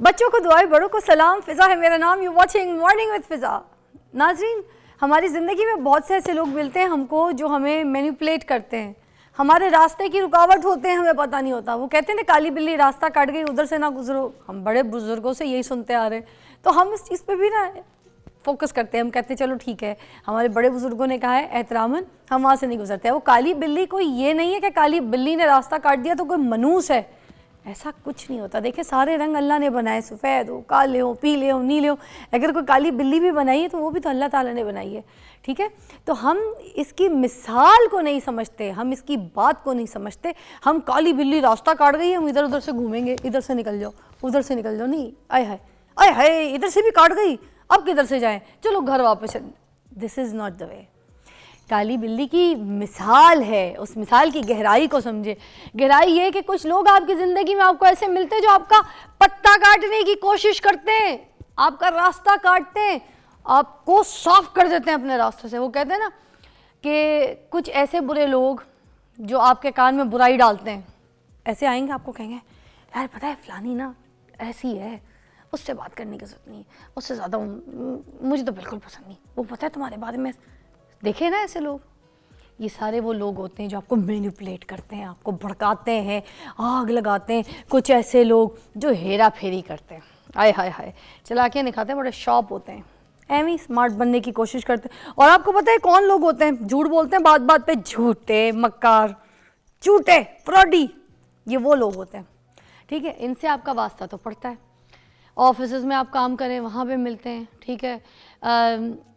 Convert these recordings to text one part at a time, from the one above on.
بچوں کو دعائیں، بڑوں کو سلام. فضا ہے میرا نام. یو واچنگ مارننگ وتھ فضا. ناظرین، ہماری زندگی میں بہت سے ایسے لوگ ملتے ہیں ہم کو جو ہمیں مینیپولیٹ کرتے ہیں، ہمارے راستے کی رکاوٹ ہوتے ہیں، ہمیں پتہ نہیں ہوتا. وہ کہتے ہیں نا کالی بلی راستہ کاٹ گئی، ادھر سے نہ گزرو. ہم بڑے بزرگوں سے یہی سنتے آ رہے ہیں، تو ہم اس چیز پہ بھی نا فوکس کرتے ہیں. ہم کہتے ہیں چلو ٹھیک ہے، ہمارے بڑے بزرگوں نے کہا ہے احتراماً ہم وہاں سے نہیں گزرتے. وہ کالی بلی کوئی یہ نہیں ہے کہ کالی بلی نے راستہ کاٹ دیا تو کوئی منوس ہے، ایسا کچھ نہیں ہوتا. دیکھیں سارے رنگ اللہ نے بنائے، سفید ہو، کالے ہو، پیلے ہو، نیلے ہو. اگر کوئی کالی بلی بھی بنائی ہے تو وہ بھی تو اللہ تعالیٰ نے بنائی ہے. ٹھیک ہے، تو ہم اس کی مثال کو نہیں سمجھتے، ہم اس کی بات کو نہیں سمجھتے. ہم کالی بلی راستہ کاٹ گئی، ہم ادھر ادھر سے گھومیں گے، ادھر سے نکل جاؤ، ادھر سے نکل جاؤ. نہیں، آئے ہائے آئے ہائے، ادھر سے بھی کاٹ گئی، اب کدھر سے جائیں، چلو گھر واپس. دس از ناٹ دا وے. کالی بلی کی مثال ہے، اس مثال کی گہرائی کو سمجھے. گہرائی یہ کہ کچھ لوگ آپ کی زندگی میں آپ کو ایسے ملتے ہیں جو آپ کا پتا کاٹنے کی کوشش کرتے ہیں، آپ کا راستہ کاٹتے ہیں، آپ کو صاف کر دیتے ہیں اپنے راستے سے. وہ کہتے ہیں نا کہ کچھ ایسے برے لوگ جو آپ کے کان میں برائی ڈالتے ہیں، ایسے آئیں گے آپ کو کہیں گے یار پتہ ہے فلانی نا ایسی ہے، اس سے بات کرنے کی ضرورت نہیں، اس سے زیادہ مجھے تو بالکل پسند نہیں، وہ پتہ ہے تمہارے بارے میں. دیکھیں نا ایسے لوگ، یہ سارے وہ لوگ ہوتے ہیں جو آپ کو مینیپولیٹ کرتے ہیں، آپ کو بھڑکاتے ہیں، آگ لگاتے ہیں. کچھ ایسے لوگ جو ہیرا پھیری کرتے ہیں، آئے ہائے ہائے، چلاکیاں دکھاتے ہیں، بڑے شارپ ہوتے ہیں، ایویں اسمارٹ بننے کی کوشش کرتے ہیں. اور آپ کو پتہ ہے کون لوگ ہوتے ہیں جھوٹ بولتے ہیں بات بات پہ، جھوٹے مکار جھوٹے فراڈی، یہ وہ لوگ ہوتے ہیں. ٹھیک ہے، ان سے آپ کا واسطہ تو پڑتا ہے. آفیسز میں آپ کام کریں وہاں پہ ملتے ہیں. ٹھیک ہے،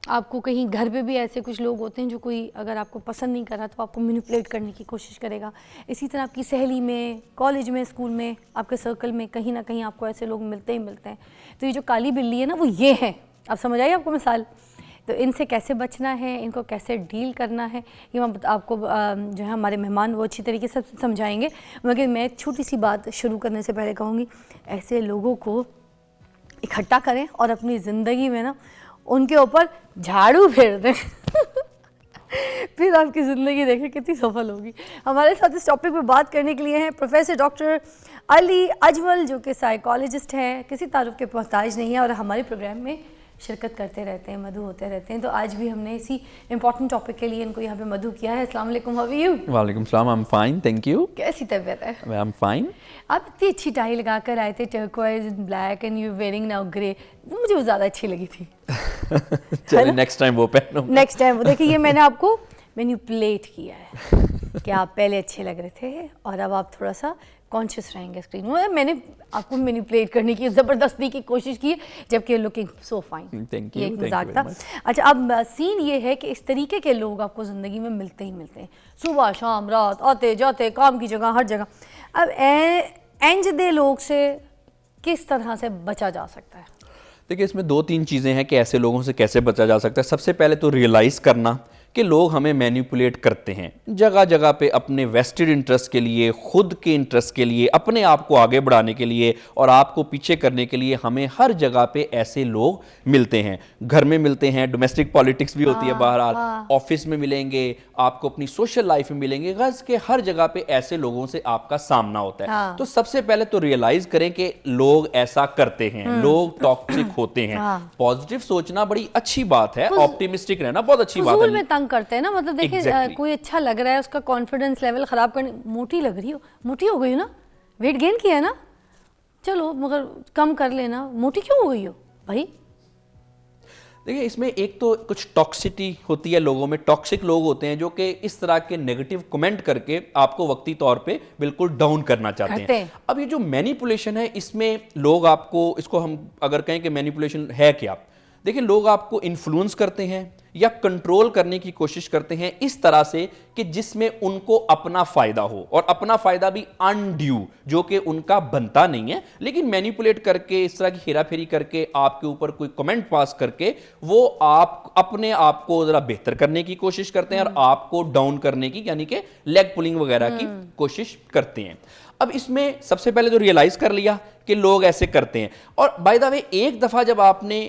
آپ کو کہیں گھر پہ بھی ایسے کچھ لوگ ہوتے ہیں جو کوئی اگر آپ کو پسند نہیں کر رہا تو آپ کو مینیپولیٹ کرنے کی کوشش کرے گا. اسی طرح آپ کی سہیلی میں، کالج میں، اسکول میں، آپ کے سرکل میں کہیں نہ کہیں آپ کو ایسے لوگ ملتے ہی ملتے ہیں. تو یہ جو کالی بلی ہے نا وہ یہ ہے. اب سمجھ آئی آپ کو مثال؟ تو ان سے کیسے بچنا ہے، ان کو کیسے ڈیل کرنا ہے، یہ میں آپ کو جو ہے ہمارے مہمان وہ اچھی طریقے سے سمجھائیں گے. مگر میں ایک چھوٹی سی بات شروع کرنے سے پہلے کہوں گی، ایسے لوگوں کو اکٹھا کریں اور اپنی زندگی میں نا ان کے اوپر جھاڑو پھیر دیں پھر آپ کی زندگی دیکھیں کتنی سفل ہوگی. ہمارے ساتھ اس ٹاپک پہ بات کرنے کے لیے ہیں پروفیسر ڈاکٹر علی اجمل، جو کہ سائیکالوجسٹ ہیں، کسی تعارف کے محتاج نہیں ہیں اور ہمارے پروگرام میں شرکت کرتے رہتے ہیں، مدعو ہوتے رہتے ہیں. تو آج بھی ہم نے اسی امپورٹنٹ ٹاپک کے لیے ان کو یہاں پہ مدعو کیا ہے. السلام علیکم، ہاؤ آر یو؟ وعلیکم السلام، I am fine, thank you. کیسی طبیعت ہے؟ I am fine. آپ اتنی اچھی ٹائی لگا کر آئے تھے، turquoise black and you wearing now grey, مجھے وہ زیادہ اچھی لگی تھی. چلیں نیکسٹ ٹائم وہ پہنوں. نیکسٹ ٹائم دیکھیے، یہ میں نے آپ کو مینیپولیٹ کیا ہے کہ آپ پہلے اچھے لگ رہے تھے اور اب آپ تھوڑا سا کانشیس رہیں گے اسکرین میں. میں نے آپ کو مینیپولیٹ کرنے کی زبردستی کی کوشش کی جبکہ لکنگ سو فائن. یہ ایک مذاق تھا. اچھا، اب سین یہ ہے کہ اس طریقے کے لوگ آپ کو زندگی میں ملتے ہی ملتے ہیں، صبح شام رات، آتے جاتے، کام کی جگہ، ہر جگہ. اب انج دے لوگ سے کس طرح سے بچا جا سکتا ہے؟ دیکھیے، اس میں دو تین چیزیں ہیں کہ ایسے لوگوں سے کیسے بچا جا سکتا ہے. سب سے پہلے تو ریئلائز کرنا کہ لوگ ہمیں مینیپولیٹ کرتے ہیں جگہ جگہ پہ اپنے ویسٹڈ انٹرسٹ کے لیے، خود کے انٹرسٹ کے لیے، اپنے آپ کو آگے بڑھانے کے لیے اور آپ کو پیچھے کرنے کے لیے. ہمیں ہر جگہ پہ ایسے لوگ ملتے ہیں. گھر میں ملتے ہیں، ڈومیسٹک پالیٹکس بھی ہوتی ہے بہرحال، آفس میں ملیں گے، آپ کو اپنی سوشل لائف میں ملیں گے. غرض کہ ہر جگہ پہ ایسے لوگوں سے آپ کا سامنا ہوتا ہے. تو سب سے پہلے تو ریئلائز کریں کہ لوگ ایسا کرتے ہیں، لوگ ٹاکسک ہوتے ہیں. پازیٹیو سوچنا بڑی اچھی بات ہے، آپٹیمسٹک رہنا بہت اچھی بات ہے. کرتے ہیں نا، مطلب دیکھیں کوئی اچھا لگ رہا ہے، اس کا کانفیڈنس لیول خراب کرنے، موٹی لگ رہی ہو، موٹی ہو گئی ہو نا، ویٹ گین کیا ہے نا، چلو مگر کم کر لینا، موٹی کیوں ہو گئی ہو بھائی؟ دیکھیں، اس میں ایک تو کچھ ٹاکسٹی ہوتی ہے لوگوں میں. ٹاکسک لوگ ہوتے ہیں جو کہ اس طرح کے نیگیٹو کمنٹ کر کے آپ کو وقتی طور پہ بالکل ڈاؤن کرنا چاہتے ہیں. اب یہ جو مینیپولیشن ہے، اس میں لوگ آپ کو، اس کو ہم اگر کہیں کہ مینیپولیشن ہے کیا، دیکھیں لوگ آپ کو انفلوئنس کرتے ہیں یا کنٹرول کرنے کی کوشش کرتے ہیں اس طرح سے کہ جس میں ان کو اپنا فائدہ ہو، اور اپنا فائدہ بھی انڈیو، جو کہ ان کا بنتا نہیں ہے. لیکن مینیپولیٹ کر کے، اس طرح کی ہیرا پھیری کر کے، آپ کے اوپر کوئی کمنٹ پاس کر کے وہ آپ اپنے آپ کو ذرا بہتر کرنے کی کوشش کرتے ہیں اور آپ کو ڈاؤن کرنے کی، یعنی کہ لیگ پولنگ وغیرہ کی کوشش کرتے ہیں. اب اس میں سب سے پہلے تو ریئلائز کر لیا کہ لوگ ایسے کرتے ہیں. اور بائی دا وے، ایک دفعہ جب آپ نے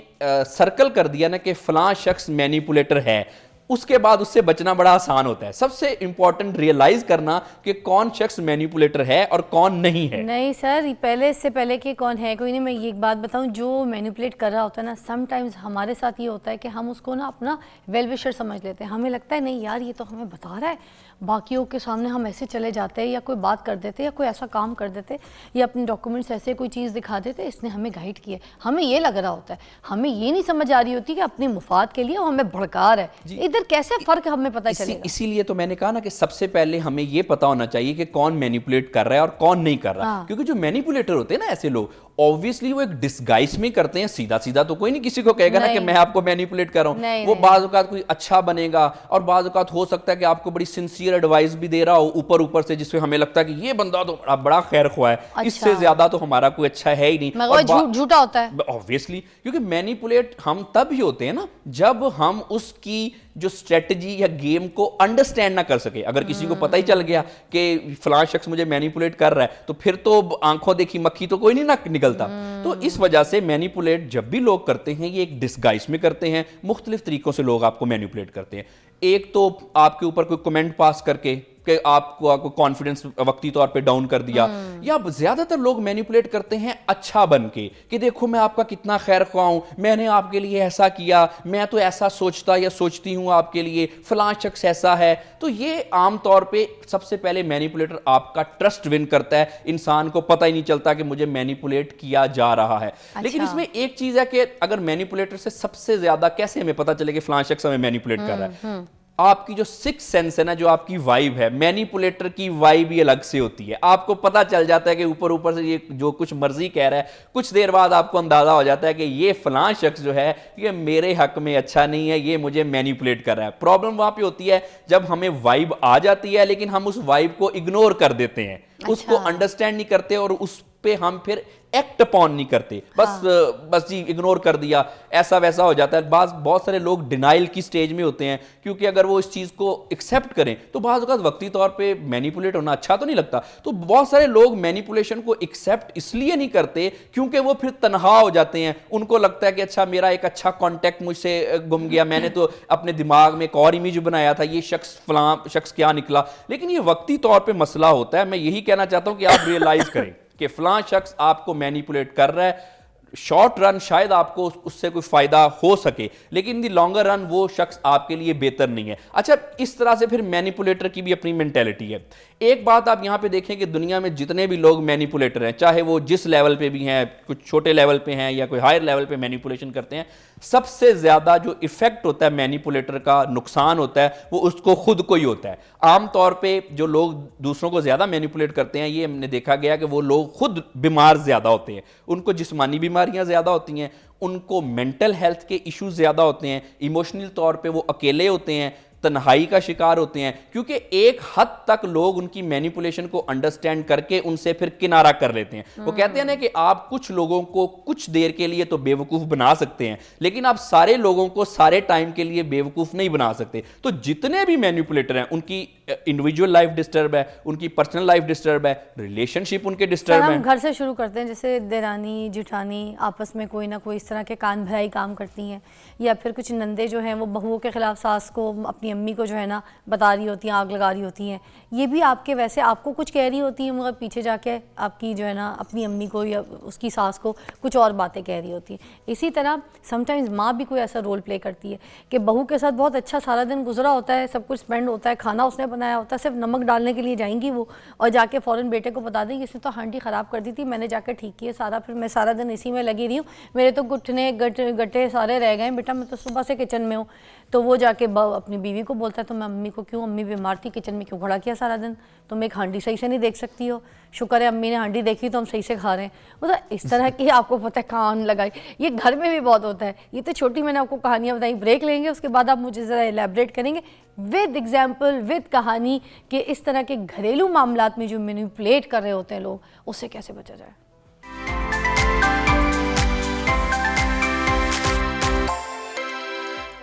سرکل کر دیا نا کہ فلاں شخص مینیپولیٹر ہے، اس کے بعد اس سے بچنا بڑا آسان ہوتا ہے. سب سے امپورٹنٹ ریئلائز کرنا کہ کون شخص مینیپولیٹر ہے اور کون نہیں ہے. نہیں سر، پہلے اس سے پہلے کہ کون ہے کوئی نہیں، میں یہ ایک بات بتاؤں، جو مینیپولیٹ کر رہا ہوتا ہے نا، سم ٹائمز ہمارے ساتھ یہ ہوتا ہے کہ ہم اس کو نا اپنا ویل وشر سمجھ لیتے ہیں. ہمیں لگتا ہے نہیں یار یہ تو ہمیں بتا رہا ہے، باقیوں کے سامنے ہم ایسے چلے جاتے ہیں یا کوئی بات کر دیتے یا کوئی ایسا کام کر دیتے یا اپنے ڈاکومنٹس ایسے کوئی چیز دکھا دیتے، اس نے ہمیں گائیڈ کیا. ہمیں یہ لگ رہا ہوتا ہے، ہمیں یہ نہیں سمجھ آ رہی ہوتی کہ اپنی مفاد کے لیے وہ ہمیں بھڑکا رہا ہے. ادھر کیسے فرق ہمیں پتہ چلے گا؟ اسی لیے تو میں نے کہا نا کہ سب سے پہلے ہمیں یہ پتا ہونا چاہیے کہ کون مینیپولیٹ کر رہا ہے اور کون نہیں کر رہا. کیونکہ جو مینیپولیٹر ہوتے ہیں نا ایسے لوگ، obviously وہ ایک ڈسگائز میں کرتے ہیں. سیدھا سیدھا تو کوئی نہیں کسی کو کہے گا نا کہ میں آپ کو مینیپولیٹ کر رہا ہوں. وہ بعض اوقات کوئی اچھا بنے گا اور بعض اوقات ہو سکتا ہے کہ آپ کو بڑی سنسیئر ایڈوائز بھی دے رہا ہو اوپر سے، جس میں ہمیں لگتا ہے کہ یہ بندہ تو بڑا خیر خواہ ہے، اس سے زیادہ تو ہمارا کوئی اچھا ہے ہی نہیں. مگر جھوٹا ہوتا ہے obviously، کیونکہ مینیپولیٹ ہم تب ہی ہوتے ہیں نا جب ہم اس کی جو اسٹریٹجی یا گیم کو انڈرسٹینڈ نہ کر سکے. اگر کسی کو پتہ ہی چل گیا کہ فلاں شخص مجھے مینیپولیٹ کر رہا ہے تو پھر تو آنکھوں دیکھی مکھی تو کوئی نہیں نکلتا. تو اس وجہ سے مینیپولیٹ جب بھی لوگ کرتے ہیں یہ ایک ڈسگائز میں کرتے ہیں. مختلف طریقوں سے لوگ آپ کو مینیپولیٹ کرتے ہیں. ایک تو آپ کے اوپر کوئی کمنٹ پاس کر کے کہ آپ کو کانفیڈنس وقتی طور پہ ڈاؤن کر دیا، یا زیادہ تر لوگ مینیپولیٹ کرتے ہیں اچھا بن کے کہ دیکھو میں آپ کا کتنا خیر خواہ ہوں، میں نے آپ کے لیے ایسا کیا، میں تو ایسا سوچتا یا سوچتی ہوں آپ کے لیے، فلاں شخص ایسا ہے. تو یہ عام طور پہ سب سے پہلے مینیپولیٹر آپ کا ٹرسٹ ون کرتا ہے. انسان کو پتہ ہی نہیں چلتا کہ مجھے مینیپولیٹ کیا جا رہا ہے. لیکن اس میں ایک چیز ہے کہ اگر مینیپولیٹر سے سب سے زیادہ کیسے ہمیں پتہ چلے کہ فلاں شخص ہمیں مینیپولیٹ کر رہا ہے، آپ کی جو سکس سینس ہے نا، جو آپ کی وائب ہے، مینیپولیٹر کی وائب ہی الگ سے ہوتی ہے. آپ کو پتہ چل جاتا ہے کہ اوپر سے یہ جو کچھ مرضی کہہ رہا ہے، کچھ دیر بعد آپ کو اندازہ ہو جاتا ہے کہ یہ فلاں شخص جو ہے یہ میرے حق میں اچھا نہیں ہے، یہ مجھے مینیپولیٹ کر رہا ہے. پرابلم وہاں پہ ہوتی ہے جب ہمیں وائب آ جاتی ہے لیکن ہم اس وائب کو اگنور کر دیتے ہیں، اس کو انڈرسٹینڈ نہیں کرتے اور اس پہ ہم پھر ایکٹ اپون نہیں کرتے. بس جی اگنور کر دیا، ایسا ویسا ہو جاتا ہے. بہت سارے لوگ ڈینائل کی سٹیج میں ہوتے ہیں کیونکہ اگر وہ اس چیز کو ایکسیپٹ کریں تو بعض اوقات وقتی طور پہ مینیپولیٹ ہونا اچھا تو نہیں لگتا. تو بہت سارے لوگ مینیپولیشن کو ایکسیپٹ اس لیے نہیں کرتے کیونکہ وہ پھر تنہا ہو جاتے ہیں. ان کو لگتا ہے کہ اچھا میرا ایک اچھا کانٹیکٹ مجھ سے گم گیا، میں نے تو اپنے دماغ میں ایک اور امیج بنایا تھا، یہ شخص فلاں شخص کیا نکلا. لیکن یہ وقتی طور پہ مسئلہ ہوتا ہے. میں یہی کہنا چاہتا ہوں کہ آپ ریئلائز کریں کہ فلاں شخص آپ کو مینیپولیٹ کر رہا ہے. شارٹ رن شاید آپ کو اس سے کوئی فائدہ ہو سکے لیکن دی لانگر رن وہ شخص آپ کے لیے بہتر نہیں ہے. اچھا، اس طرح سے پھر مینیپولیٹر کی بھی اپنی مینٹیلٹی ہے. ایک بات آپ یہاں پہ دیکھیں کہ دنیا میں جتنے بھی لوگ مینیپولیٹر ہیں، چاہے وہ جس لیول پہ بھی ہیں، کچھ چھوٹے لیول پہ ہیں یا کوئی ہائر لیول پہ مینیپولیشن کرتے ہیں، سب سے زیادہ جو ایفیکٹ ہوتا ہے مینیپولیٹر کا، نقصان ہوتا ہے، وہ اس کو خود کو ہی ہوتا ہے. عام طور پہ جو لوگ دوسروں کو زیادہ مینیپولیٹ کرتے ہیں، یہ ہم نے دیکھا گیا کہ وہ لوگ خود بیمار زیادہ ہوتے ہیں. ان کو جسمانی بیماریاں زیادہ ہوتی ہیں، ان کو مینٹل ہیلتھ کے ایشوز زیادہ ہوتے ہیں، ایموشنل طور پہ وہ اکیلے ہوتے ہیں، تنہائی کا شکار ہوتے ہیں. کیونکہ ایک حد تک لوگ ان کی مینیپولیشن کو انڈرسٹینڈ کر کے ان سے پھر کنارہ کر لیتے ہیں. وہ کہتے ہیں نا کہ آپ کچھ لوگوں کو کچھ دیر کے لیے تو بیوقوف بنا سکتے ہیں لیکن آپ سارے لوگوں کو سارے ٹائم کے لیے بیوقوف نہیں بنا سکتے. تو جتنے بھی مینیپولیٹر ہیں ان کی انڈیویجول لائف ڈسٹرب ہے، ان کی پرسنل لائف ڈسٹرب ہے، ریلیشن شپ ان کے ڈسٹرب ہیں. ہم گھر سے شروع کرتے ہیں، جیسے دیرانی جٹھانی آپس میں کوئی نہ کوئی اس طرح کے کان بھرائی کام کرتی ہیں، یا پھر کچھ نندے جو ہیں وہ بہوؤں کے خلاف ساس کو، اپنی امی کو جو ہے نا بتا رہی ہوتی ہیں، آگ لگا رہی ہوتی ہیں. یہ بھی آپ کے ویسے آپ کو کچھ کہہ رہی ہوتی ہیں مگر پیچھے جا کے آپ کی جو ہے نا اپنی امی کو یا اس کی ساس کو کچھ اور باتیں کہہ رہی ہوتی ہیں. اسی طرح سم ٹائمز ماں بھی کوئی ایسا رول پلے کرتی ہے کہ بہو کے ساتھ بہت اچھا سارا دن گزرا ہوتا ہے، سب کچھ اسپینڈ ہوتا ہے، کھانا اس نے بنایا ہوتا ہے، صرف نمک ڈالنے کے لیے جائیں گی وہ اور جا کے فوراً بیٹے کو بتا دیں کہ اس نے تو ہانڈی خراب کر دی تھی، میں نے جا کے ٹھیک کیا سارا، پھر میں سارا دن اسی میں لگی رہی ہوں، میرے تو گٹھنے گٹے سارے رہ گئے ہیں بیٹا، میں تو صبح سے کچن میں ہوں. تو وہ جا کے اپنی بیوی کو بولتا ہے تو میں امی کو کیوں، امی بیمار تھی، کچن میں کیوں کھڑا کیا سارا دن، تم ایک ہانڈی صحیح سے نہیں دیکھ سکتی ہو، شکر ہے امی نے ہانڈی دیکھی تو ہم صحیح سے کھا رہے ہیں. مطلب اس طرح کی آپ کو پتہ ہے کان لگائی، یہ گھر میں بھی بہت ہوتا ہے. یہ تو چھوٹی میں نے آپ کو کہانیاں بتائیں. بریک لیں گے، اس کے بعد آپ مجھے ذرا ایلیبریٹ کریں گے ود ایگزامپل ود کہانی کہ اس طرح کے گھریلو معاملات میں جو مینیپولیٹ کر رہے ہوتے ہیں لوگ، اس سے کیسے بچا جائے.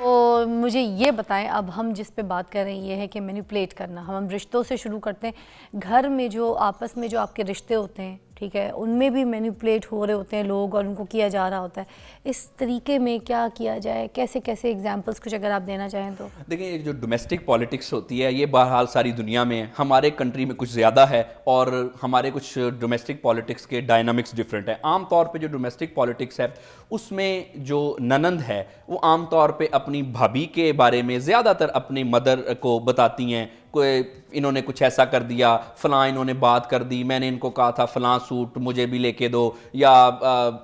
تو مجھے یہ بتائیں، اب ہم جس پہ بات کر رہے ہیں یہ ہے کہ مینیپولیٹ کرنا. ہم رشتوں سے شروع کرتے ہیں. گھر میں جو آپس میں جو آپ کے رشتے ہوتے ہیں، ٹھیک ہے, ان میں بھی مینیپولیٹ ہو رہے ہوتے ہیں لوگ اور ان کو کیا جا رہا ہوتا ہے. اس طریقے میں کیا کیا جائے, کیسے کیسے ایگزامپلس کچھ اگر آپ دینا چاہیں تو؟ دیکھیں جو ڈومیسٹک پالیٹکس ہوتی ہے یہ بہرحال ساری دنیا میں, ہمارے کنٹری میں کچھ زیادہ ہے اور ہمارے کچھ ڈومیسٹک پالیٹکس کے ڈائنامکس ڈفرینٹ ہیں. عام طور پہ جو ڈومیسٹک پالیٹکس ہے اس میں جو ننند ہے وہ عام طور پہ اپنی بھابھی کے بارے میں زیادہ تر اپنی مدر کو بتاتی ہیں, کوئی انہوں نے کچھ ایسا کر دیا, فلاں انہوں نے بات کر دی, میں نے ان کو کہا تھا فلاں سوٹ مجھے بھی لے کے دو, یا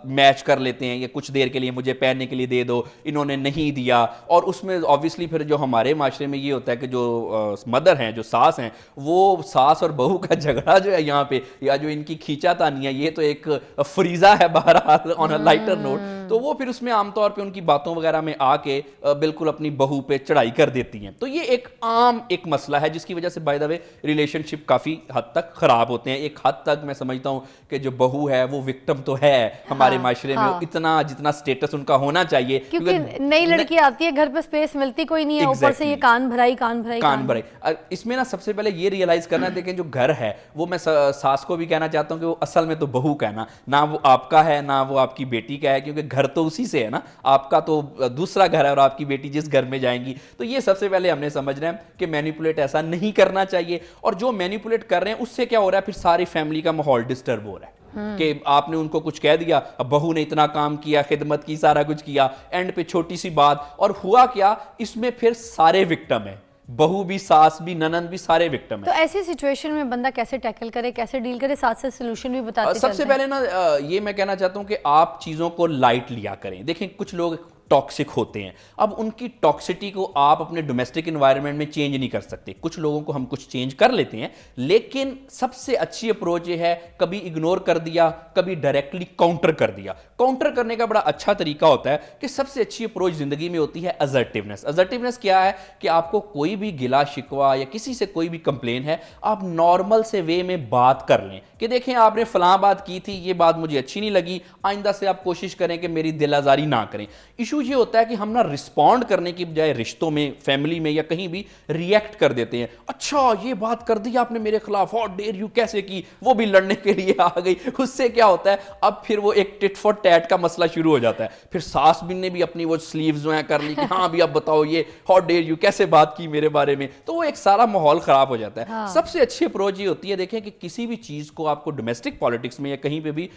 میچ کر لیتے ہیں, یا کچھ دیر کے لیے مجھے پہننے کے لیے دے دو, انہوں نے نہیں دیا. اور اس میں آبویسلی پھر جو ہمارے معاشرے میں یہ ہوتا ہے کہ جو مدر ہیں, جو ساس ہیں, وہ ساس اور بہو کا جھگڑا جو ہے یہاں پہ, یا جو ان کی کھینچا تانی ہے, یہ تو ایک فریضہ ہے بہرحال آن اے لائٹر نوٹ. تو وہ پھر اس میں عام طور پہ ان کی باتوں وغیرہ میں آ کے بالکل اپنی بہو پہ چڑھائی کر دیتی ہیں. تو یہ ایک عام ایک مسئلہ ہے جس کی وجہ سے بائی دا وے ریلیشن شپ کافی حد تک خراب ہوتے ہیں. ایک حد تک میں سمجھتا ہوں کہ جو بہو ہے وہ وکٹم تو ہے ہمارے معاشرے میں, اتنا جتنا سٹیٹس ان کا ہونا چاہیے, کیونکہ نئی لڑکی آتی ہے گھر پہ اسپیس ملتی کوئی نہیں ہے, اوپر سے یہ کان بھرائی. اس میں نا سب سے پہلے یہ ریئلائز کرنا, دیکھیں جو گھر ہے وہ میں ساس کو بھی کہنا چاہتا ہوں کہ وہ اصل میں تو بہو کا ہے نا, نہ وہ آپ کا ہے نہ وہ آپ کی بیٹی کا ہے, کیونکہ گھر تو اسی سے ہے نا, آپ کا تو دوسرا گھر ہے اور آپ کی بیٹی جس گھر میں جائیں گی. تو یہ سب سے پہلے ہم نے سمجھنا ہے کہ مینیپولیٹ ایسا نہیں کرنا چاہیے, اور جو مینیپولیٹ کر رہے ہیں اس سے کیا ہو رہا ہے, پھر ساری فیملی کا ماحول ڈسٹرب ہو رہا ہے کہ آپ نے ان کو کچھ کہہ دیا, اب بہو نے اتنا کام کیا, خدمت کی, سارا کچھ کیا, اینڈ پہ چھوٹی سی بات, اور ہوا کیا اس میں پھر سارے وکٹم ہیں, بہو بھی, ساس بھی, ننند بھی, سارے وکٹم ہیں. تو ایسی سچویشن میں بندہ کیسے ٹیکل کرے, کیسے ڈیل کرے, ساتھ سے سولوشن بھی بتاتے چلتے ہیں. سب سے پہلے نا یہ میں کہنا چاہتا ہوں کہ آپ چیزوں کو لائٹ لیا کریں. دیکھیں کچھ لوگ ٹاکسک ہوتے ہیں, اب ان کی ٹاکسٹی کو آپ اپنے ڈومیسٹک انوائرمنٹ میں چینج نہیں کر سکتے. کچھ لوگوں کو ہم کچھ چینج کر لیتے ہیں, لیکن سب سے اچھی اپروچ یہ ہے کبھی اگنور کر دیا, کبھی ڈائریکٹلی کاؤنٹر کر دیا. کاؤنٹر کرنے کا بڑا اچھا طریقہ ہوتا ہے کہ سب سے اچھی اپروچ زندگی میں ہوتی ہے اسرٹیونیس. اسرٹیونیس کیا ہے کہ آپ کو کوئی بھی گلا شکوہ یا کسی سے کوئی بھی کمپلین ہے, آپ نارمل سے وے میں بات کر لیں کہ دیکھیں آپ نے فلاں بات کی تھی, یہ بات مجھے اچھی نہیں لگی, آئندہ سے آپ کوشش کریں کہ میری دل آزاری نہ کریں. ایشو یہ ہوتا ہے کہ ہم نا رسپونڈ کرنے کی بجائے رشتوں میں, فیملی میں یا کہیں بھی ریئیکٹ کر دیتے ہیں. اچھا یہ بات کر دی آپ نے میرے خلاف, ہاؤ ڈیئر یو, کیسے کی, وہ بھی لڑنے کے لیے آ گئی. اس سے کیا ہوتا ہے, اب پھر وہ ایک ٹٹ فار ٹیٹ کا مسئلہ شروع ہو جاتا ہے. پھر ساس بھی نے بھی اپنی وہ سلیوز جو ہیں کر لی کہ ہاں بھی اب بتاؤ یہ ہاؤ ڈیئر یو, کیسے بات کی میرے بارے میں. تو وہ ایک سارا ماحول خراب ہو جاتا ہے. سب سے اچھی اپروچ یہ ہوتی ہے, دیکھیں کہ کسی بھی چیز کو آپ کو ڈومیسٹک پالیٹکس میں یا کہیں پہ بھی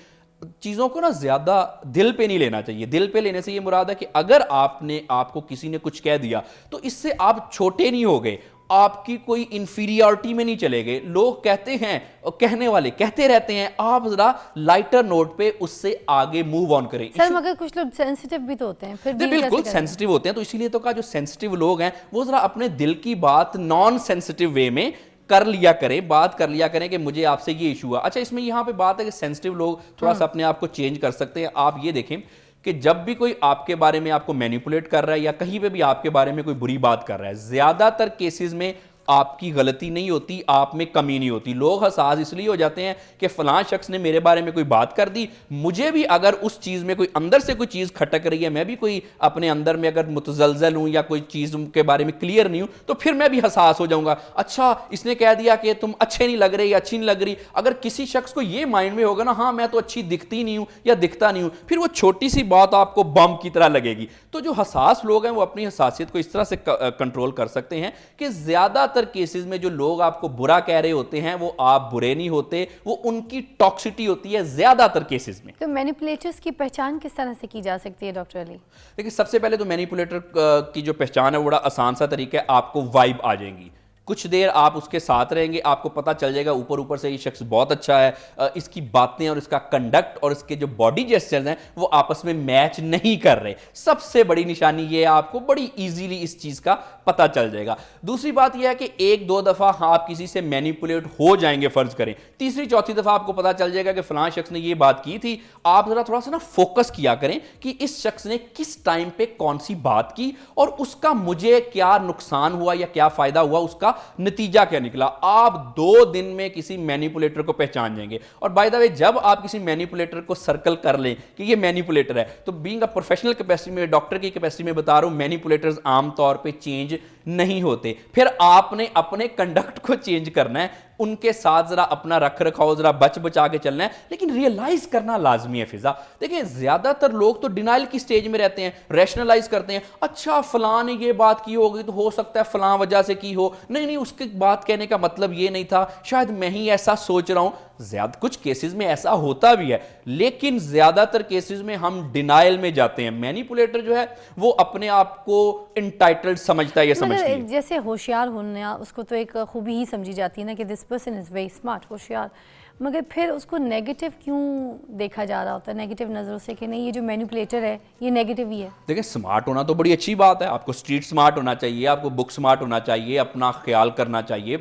چیزوں کو نا زیادہ دل پہ نہیں لینا چاہیے. دل پہ لینے سے یہ مراد ہے کہ اگر آپ کو کسی نے کچھ کہہ دیا تو اس سے آپ چھوٹے نہیں ہو گئے, آپ کی کوئی انفیریورٹی میں نہیں چلے گئے. لوگ کہتے ہیں, کہنے والے کہتے رہتے ہیں, آپ ذرا لائٹر نوٹ پہ اس سے آگے موو آن کریں. سر مگر کچھ لوگ سینسٹیو بھی تو ہوتے ہیں, پھر بالکل سینسٹیو ہوتے ہیں, تو اسی لیے تو کہا جو سینسٹیو لوگ ہیں وہ ذرا اپنے دل کی بات نان سینسٹیو وے میں کر لیا کریں, بات کر لیا کریں کہ مجھے آپ سے یہ ایشو ہے. اچھا اس میں یہاں پہ بات ہے کہ سینسٹیو لوگ تھوڑا سا اپنے آپ کو چینج کر سکتے ہیں. آپ یہ دیکھیں کہ جب بھی کوئی آپ کے بارے میں آپ کو مینیپولیٹ کر رہا ہے یا کہیں پہ بھی آپ کے بارے میں کوئی بری بات کر رہا ہے, زیادہ تر کیسز میں آپ کی غلطی نہیں ہوتی, آپ میں کمی نہیں ہوتی. لوگ حساس اس لیے ہو جاتے ہیں کہ فلاں شخص نے میرے بارے میں کوئی بات کر دی, مجھے بھی اگر اس چیز میں کوئی اندر سے کوئی چیز کھٹک رہی ہے, میں بھی کوئی اپنے اندر میں اگر متزلزل ہوں یا کوئی چیز کے بارے میں کلیئر نہیں ہوں, تو پھر میں بھی حساس ہو جاؤں گا. اچھا اس نے کہہ دیا کہ تم اچھے نہیں لگ رہے یا اچھی نہیں لگ رہی. اگر کسی شخص کو یہ مائنڈ میں ہوگا نا, ہاں میں تو اچھی دکھتی نہیں ہوں یا دکھتا نہیں ہوں, پھر وہ چھوٹی سی بات آپ کو بم کی طرح لگے گی. تو جو حساس لوگ ہیں وہ اپنی حساسیت کو اس طرح سے کنٹرول کر سکتے ہیں کہ زیادہ تر کیسز میں جو لوگ آپ کو برا کہہ رہے ہوتے ہیں وہ آپ برے نہیں ہوتے, وہ ان کی ٹاکسٹی ہوتی ہے زیادہ تر کیسز میں. تو مینیپولیٹرز کی پہچان کس طرح سے کی جا سکتی ہے ڈاکٹر علی؟ دیکھیں سب سے پہلے تو مینیپولیٹر کی جو پہچان ہے وہ بڑا آسان سا طریقہ ہے, آپ کو وائب آ جائیں گی. کچھ دیر آپ اس کے ساتھ رہیں گے, آپ کو پتہ چل جائے گا اوپر سے یہ شخص بہت اچھا ہے, اس کی باتیں اور اس کا کنڈکٹ اور اس کے جو باڈی جیسچرز ہیں وہ آپس میں میچ نہیں کر رہے. سب سے بڑی نشانی یہ ہے, آپ کو بڑی ایزیلی اس چیز کا پتہ چل جائے گا. دوسری بات یہ ہے کہ ایک دو دفعہ آپ کسی سے مینیپولیٹ ہو جائیں گے فرض کریں, تیسری چوتھی دفعہ آپ کو پتہ چل جائے گا کہ فلاں شخص نے یہ بات کی تھی. آپ ذرا تھوڑا سا نا فوکس کیا کریں کہ اس شخص نے کس ٹائم پہ کون سی بات کی اور اس کا مجھے کیا نقصان ہوا یا کیا فائدہ ہوا, اس کا نتیجہ کیا نکلا. آپ 2 دن میں کسی مینیپولیٹر کو پہچان جائیں گے. اور بائی دا وے جب آپ کسی مینیپولیٹر کو سرکل کر لیں کہ یہ مینیپولیٹر ہے, تو بینگ اے پروفیشنل کیپیسٹی میں, ڈاکٹر کی کیپیسٹی میں بتا رہا ہوں, مینیپولیٹرز عام طور پہ چینج نہیں ہوتے. پھر آپ نے اپنے کنڈکٹ کو چینج کرنا ہے. ان کے ساتھ ذرا اپنا رکھ رکھاؤ ذرا بچ بچا کے چلنا ہے, لیکن ریئلائز کرنا لازمی ہے فضا. دیکھیں زیادہ تر لوگ تو ڈینائل کی سٹیج میں رہتے ہیں, ریشنلائز کرتے ہیں, اچھا فلاں نے یہ بات کی ہوگی تو ہو سکتا ہے فلاں وجہ سے کی ہو, نہیں اس کی بات کہنے کا مطلب یہ نہیں تھا, شاید میں ہی ایسا سوچ رہا ہوں. زیادہ کچھ کیسز میں ایسا ہوتا بھی ہے, لیکن زیادہ تر کیسز میں ہم ڈینائل میں جاتے ہیں. مینیپولیٹر جو ہے وہ اپنے آپ کو انٹائٹلڈ سمجھتا ہے, یہ سمجھتی ہے. جیسے ہوشیار ہونا اس کو تو ایک خوبی ہی سمجھی جاتی ہے نا کہ this person is very smart, ہوشیار, مگر پھر اس کو نیگیٹو کیوں دیکھا جا رہا ہوتا ہے, نیگیٹو نظروں سے کہ نہیں یہ جو مینیپولیٹر ہے یہ نیگیٹو ہی ہے. دیکھیں سمارٹ ہونا تو بڑی اچھی بات ہے, آپ کو اسٹریٹ سمارٹ ہونا چاہیے, آپ کو بک سمارٹ ہونا چاہیے, اپنا خیال کرنا چاہیے,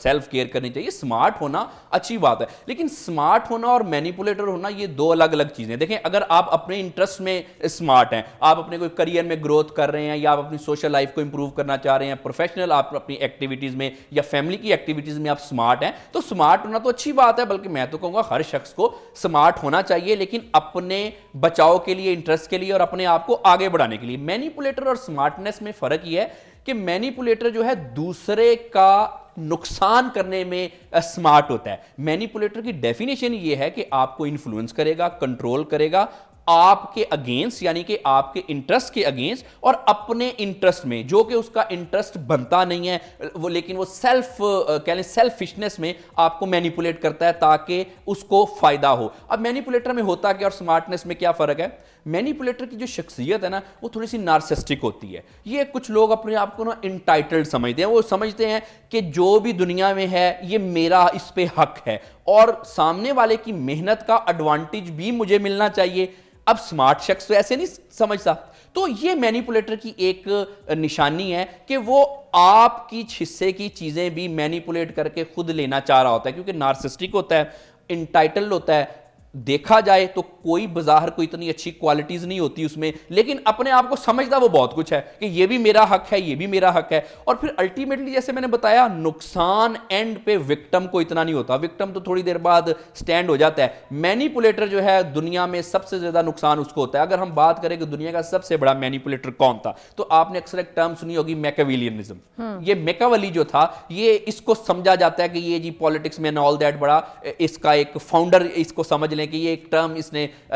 سیلف کیئر کرنی چاہیے, سمارٹ ہونا اچھی بات ہے. لیکن سمارٹ ہونا اور مینیپولیٹر ہونا یہ دو الگ الگ چیزیں. دیکھیں اگر آپ اپنے انٹرسٹ میں سمارٹ ہیں, آپ اپنے کوئی کریئر میں گروتھ کر رہے ہیں, یا آپ اپنی سوشل لائف کو امپروو کرنا چاہ رہے ہیں, پروفیشنل آپ اپنی ایکٹیویٹیز میں یا فیملی کی ایکٹیویٹیز میں آپ سمارٹ ہیں, تو سمارٹ ہونا تو اچھی بات ہے. بلکہ میں تو کہوں گا ہر شخص کو سمارٹ ہونا چاہیے, لیکن اپنے بچاؤ کے لیے, انٹرسٹ کے لیے اور اپنے آپ کو آگے بڑھانے کے لیے. مینیپولیٹر اور سمارٹنس میں فرق یہ ہے کہ مینیپولیٹر جو ہے دوسرے کا نقصان کرنے میں سمارٹ ہوتا ہے. مینیپولیٹر کی ڈیفینیشن یہ ہے کہ آپ کو انفلوئنس کرے گا, کنٹرول کرے گا آپ کے اگینسٹ, یعنی کہ آپ کے انٹرسٹ کے اگینسٹ, اور اپنے انٹرسٹ میں جو کہ اس کا انٹرسٹ بنتا نہیں ہے وہ, لیکن وہ سیلفشنس میں آپ کو مینیپولیٹ کرتا ہے تاکہ اس کو فائدہ ہو. اب مینیپولیٹر میں ہوتا کیا اور سمارٹنس میں کیا فرق ہے؟ مینیپولیٹر کی جو شخصیت ہے نا وہ تھوڑی سی نارسسٹک ہوتی ہے. یہ کچھ لوگ اپنے آپ کو نا انٹائٹلڈ سمجھتے ہیں, وہ سمجھتے ہیں کہ جو بھی دنیا میں ہے یہ میرا, اس پہ حق ہے, اور سامنے والے کی محنت کا ایڈوانٹیج بھی مجھے ملنا چاہیے. اب سمارٹ شخص تو ایسے نہیں سمجھتا. تو یہ مینیپولیٹر کی ایک نشانی ہے کہ وہ آپ کی حصے کی چیزیں بھی مینیپولیٹ کر کے خود لینا چاہ رہا ہوتا ہے, کیونکہ نارسسٹک ہوتا ہے, انٹائٹلڈ ہوتا ہے. دیکھا جائے تو کوئی بظاہر کوئی اتنی اچھی کوالٹیز نہیں ہوتی اس میں, لیکن اپنے آپ کو سمجھتا وہ بہت کچھ ہے کہ یہ بھی میرا حق ہے, یہ بھی میرا حق ہے. اور پھر الٹیمیٹلی جیسے میں نے بتایا نقصان اینڈ پہ وکٹم کو اتنا نہیں ہوتا, وکٹم تو تھوڑی دیر بعد سٹینڈ ہو جاتا ہے. مینیپولیٹر جو ہے دنیا میں سب سے زیادہ نقصان اس کو ہوتا ہے. اگر ہم بات کریں کہ دنیا کا سب سے بڑا مینیپولیٹر کون تھا, تو آپ نے اکثر ایک ٹرم سنی ہوگی میکاویلینزم. یہ میکاولی جو تھا یہ اس کو سمجھا جاتا ہے کہ یہ جی پالیٹکس میں آل دیٹ بڑا اس کا ایک فاؤنڈر, اس کو سمجھ کہ یہ ایک ٹرم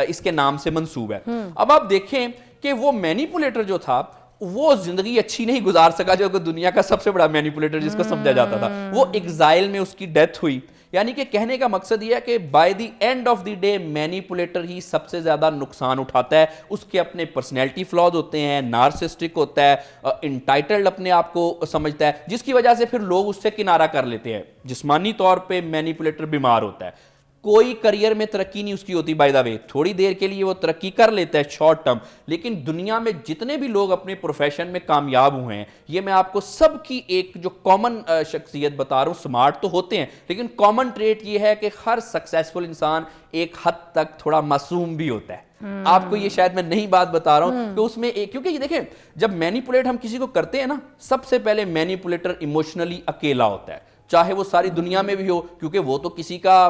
اس کے نام سے منسوب ہے. اب آپ دیکھیں کہ وہ مینیپولیٹر جو تھا وہ زندگی اچھی نہیں گزار سکا, جو کہ دنیا کا سب سے بڑا مینیپولیٹر جس کو سمجھا جاتا تھا, وہ ایگزائل میں اس کی ڈیتھ ہوئی. یعنی کہ کہنے کا مقصد یہ ہے کہ by the end of the day manipulator ہی سب سے زیادہ نقصان اٹھاتا ہے. اس کے اپنے پرسنالٹی فلاز ہوتے ہیں, نارسسٹک ہوتا ہے, انٹائٹلڈ اپنے آپ کو سمجھتا ہے, جس کی وجہ سے پھر لوگ اس سے کنارہ کر لیتے ہیں. جسمانی طور پہ مینیپولیٹر بیمار ہوتا ہے, کوئی کریئر میں ترقی نہیں اس کی ہوتی, بائی دا وے تھوڑی دیر کے لیے وہ ترقی کر لیتا ہے شارٹ ٹرم, لیکن دنیا میں جتنے بھی لوگ اپنے پروفیشن میں کامیاب ہوئے ہیں, یہ میں آپ کو سب کی ایک جو کامن شخصیت بتا رہا ہوں, سمارٹ تو ہوتے ہیں لیکن کامن ٹریٹ یہ ہے کہ ہر سکسیسفل انسان ایک حد تک تھوڑا معصوم بھی ہوتا ہے. آپ کو یہ شاید میں نہیں بات بتا رہا ہوں کہ اس میں کیونکہ یہ دیکھیں جب مینیپولیٹ ہم کسی کو کرتے ہیں نا, سب سے پہلے مینیپولیٹر ایموشنلی اکیلا ہوتا ہے, چاہے وہ ساری دنیا میں بھی ہو, کیونکہ وہ تو کسی کا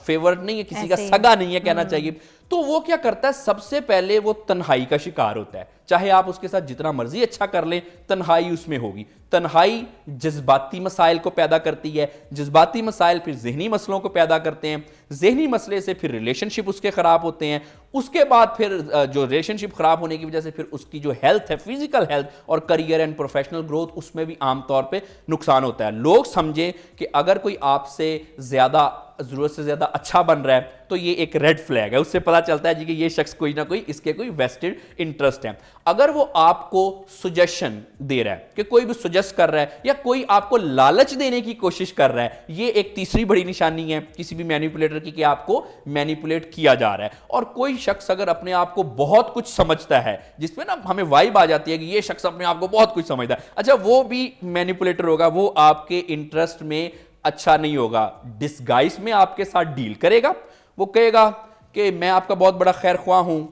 فیورٹ نہیں ہے, کسی کا سگا نہیں ہے کہنا چاہیے. تو وہ کیا کرتا ہے, سب سے پہلے وہ تنہائی کا شکار ہوتا ہے. چاہے آپ اس کے ساتھ جتنا مرضی اچھا کر لیں, تنہائی اس میں ہوگی. تنہائی جذباتی مسائل کو پیدا کرتی ہے, جذباتی مسائل پھر ذہنی مسئلوں کو پیدا کرتے ہیں, ذہنی مسئلے سے پھر ریلیشن شپ اس کے خراب ہوتے ہیں, اس کے بعد پھر جو ریلیشن شپ خراب ہونے کی وجہ سے پھر اس کی جو ہیلتھ ہے, فزیکل ہیلتھ اور کریئر اینڈ پروفیشنل گروتھ, اس میں بھی عام طور پہ نقصان ہوتا ہے. لوگ سمجھیں کہ اگر کوئی آپ سے زیادہ ضرورت سے زیادہ اچھا بن رہا ہے تو یہ ایک ریڈ فلیگ ہے, اس سے پتہ چلتا ہے جی کہ یہ شخص کوئی نہ کوئی اس کے کوئی ویسٹڈ انٹرسٹ ہے. اگر وہ آپ کو سجیشن دے رہا ہے کہ کوئی بھی سجیسٹ کر رہا ہے یا کوئی آپ کو لالچ دینے کی کوشش کر رہا ہے, یہ ایک تیسری بڑی نشانی ہے کسی بھی مینیپولیٹر کی کہ آپ کو مینیپولیٹ کیا جا رہا ہے. اور کوئی شخص اگر اپنے آپ کو بہت کچھ سمجھتا ہے, جس میں نا ہمیں وائب آ جاتی ہے کہ یہ شخص اپنے آپ کو بہت کچھ سمجھتا ہے, اچھا وہ بھی مینیپولیٹر ہوگا, وہ آپ کے انٹرسٹ میں اچھا نہیں ہوگا, ڈسگائز میں آپ کے ساتھ ڈیل کرے گا. وہ کہے گا کہ میں آپ کا بہت بڑا خیر خواہ ہوں,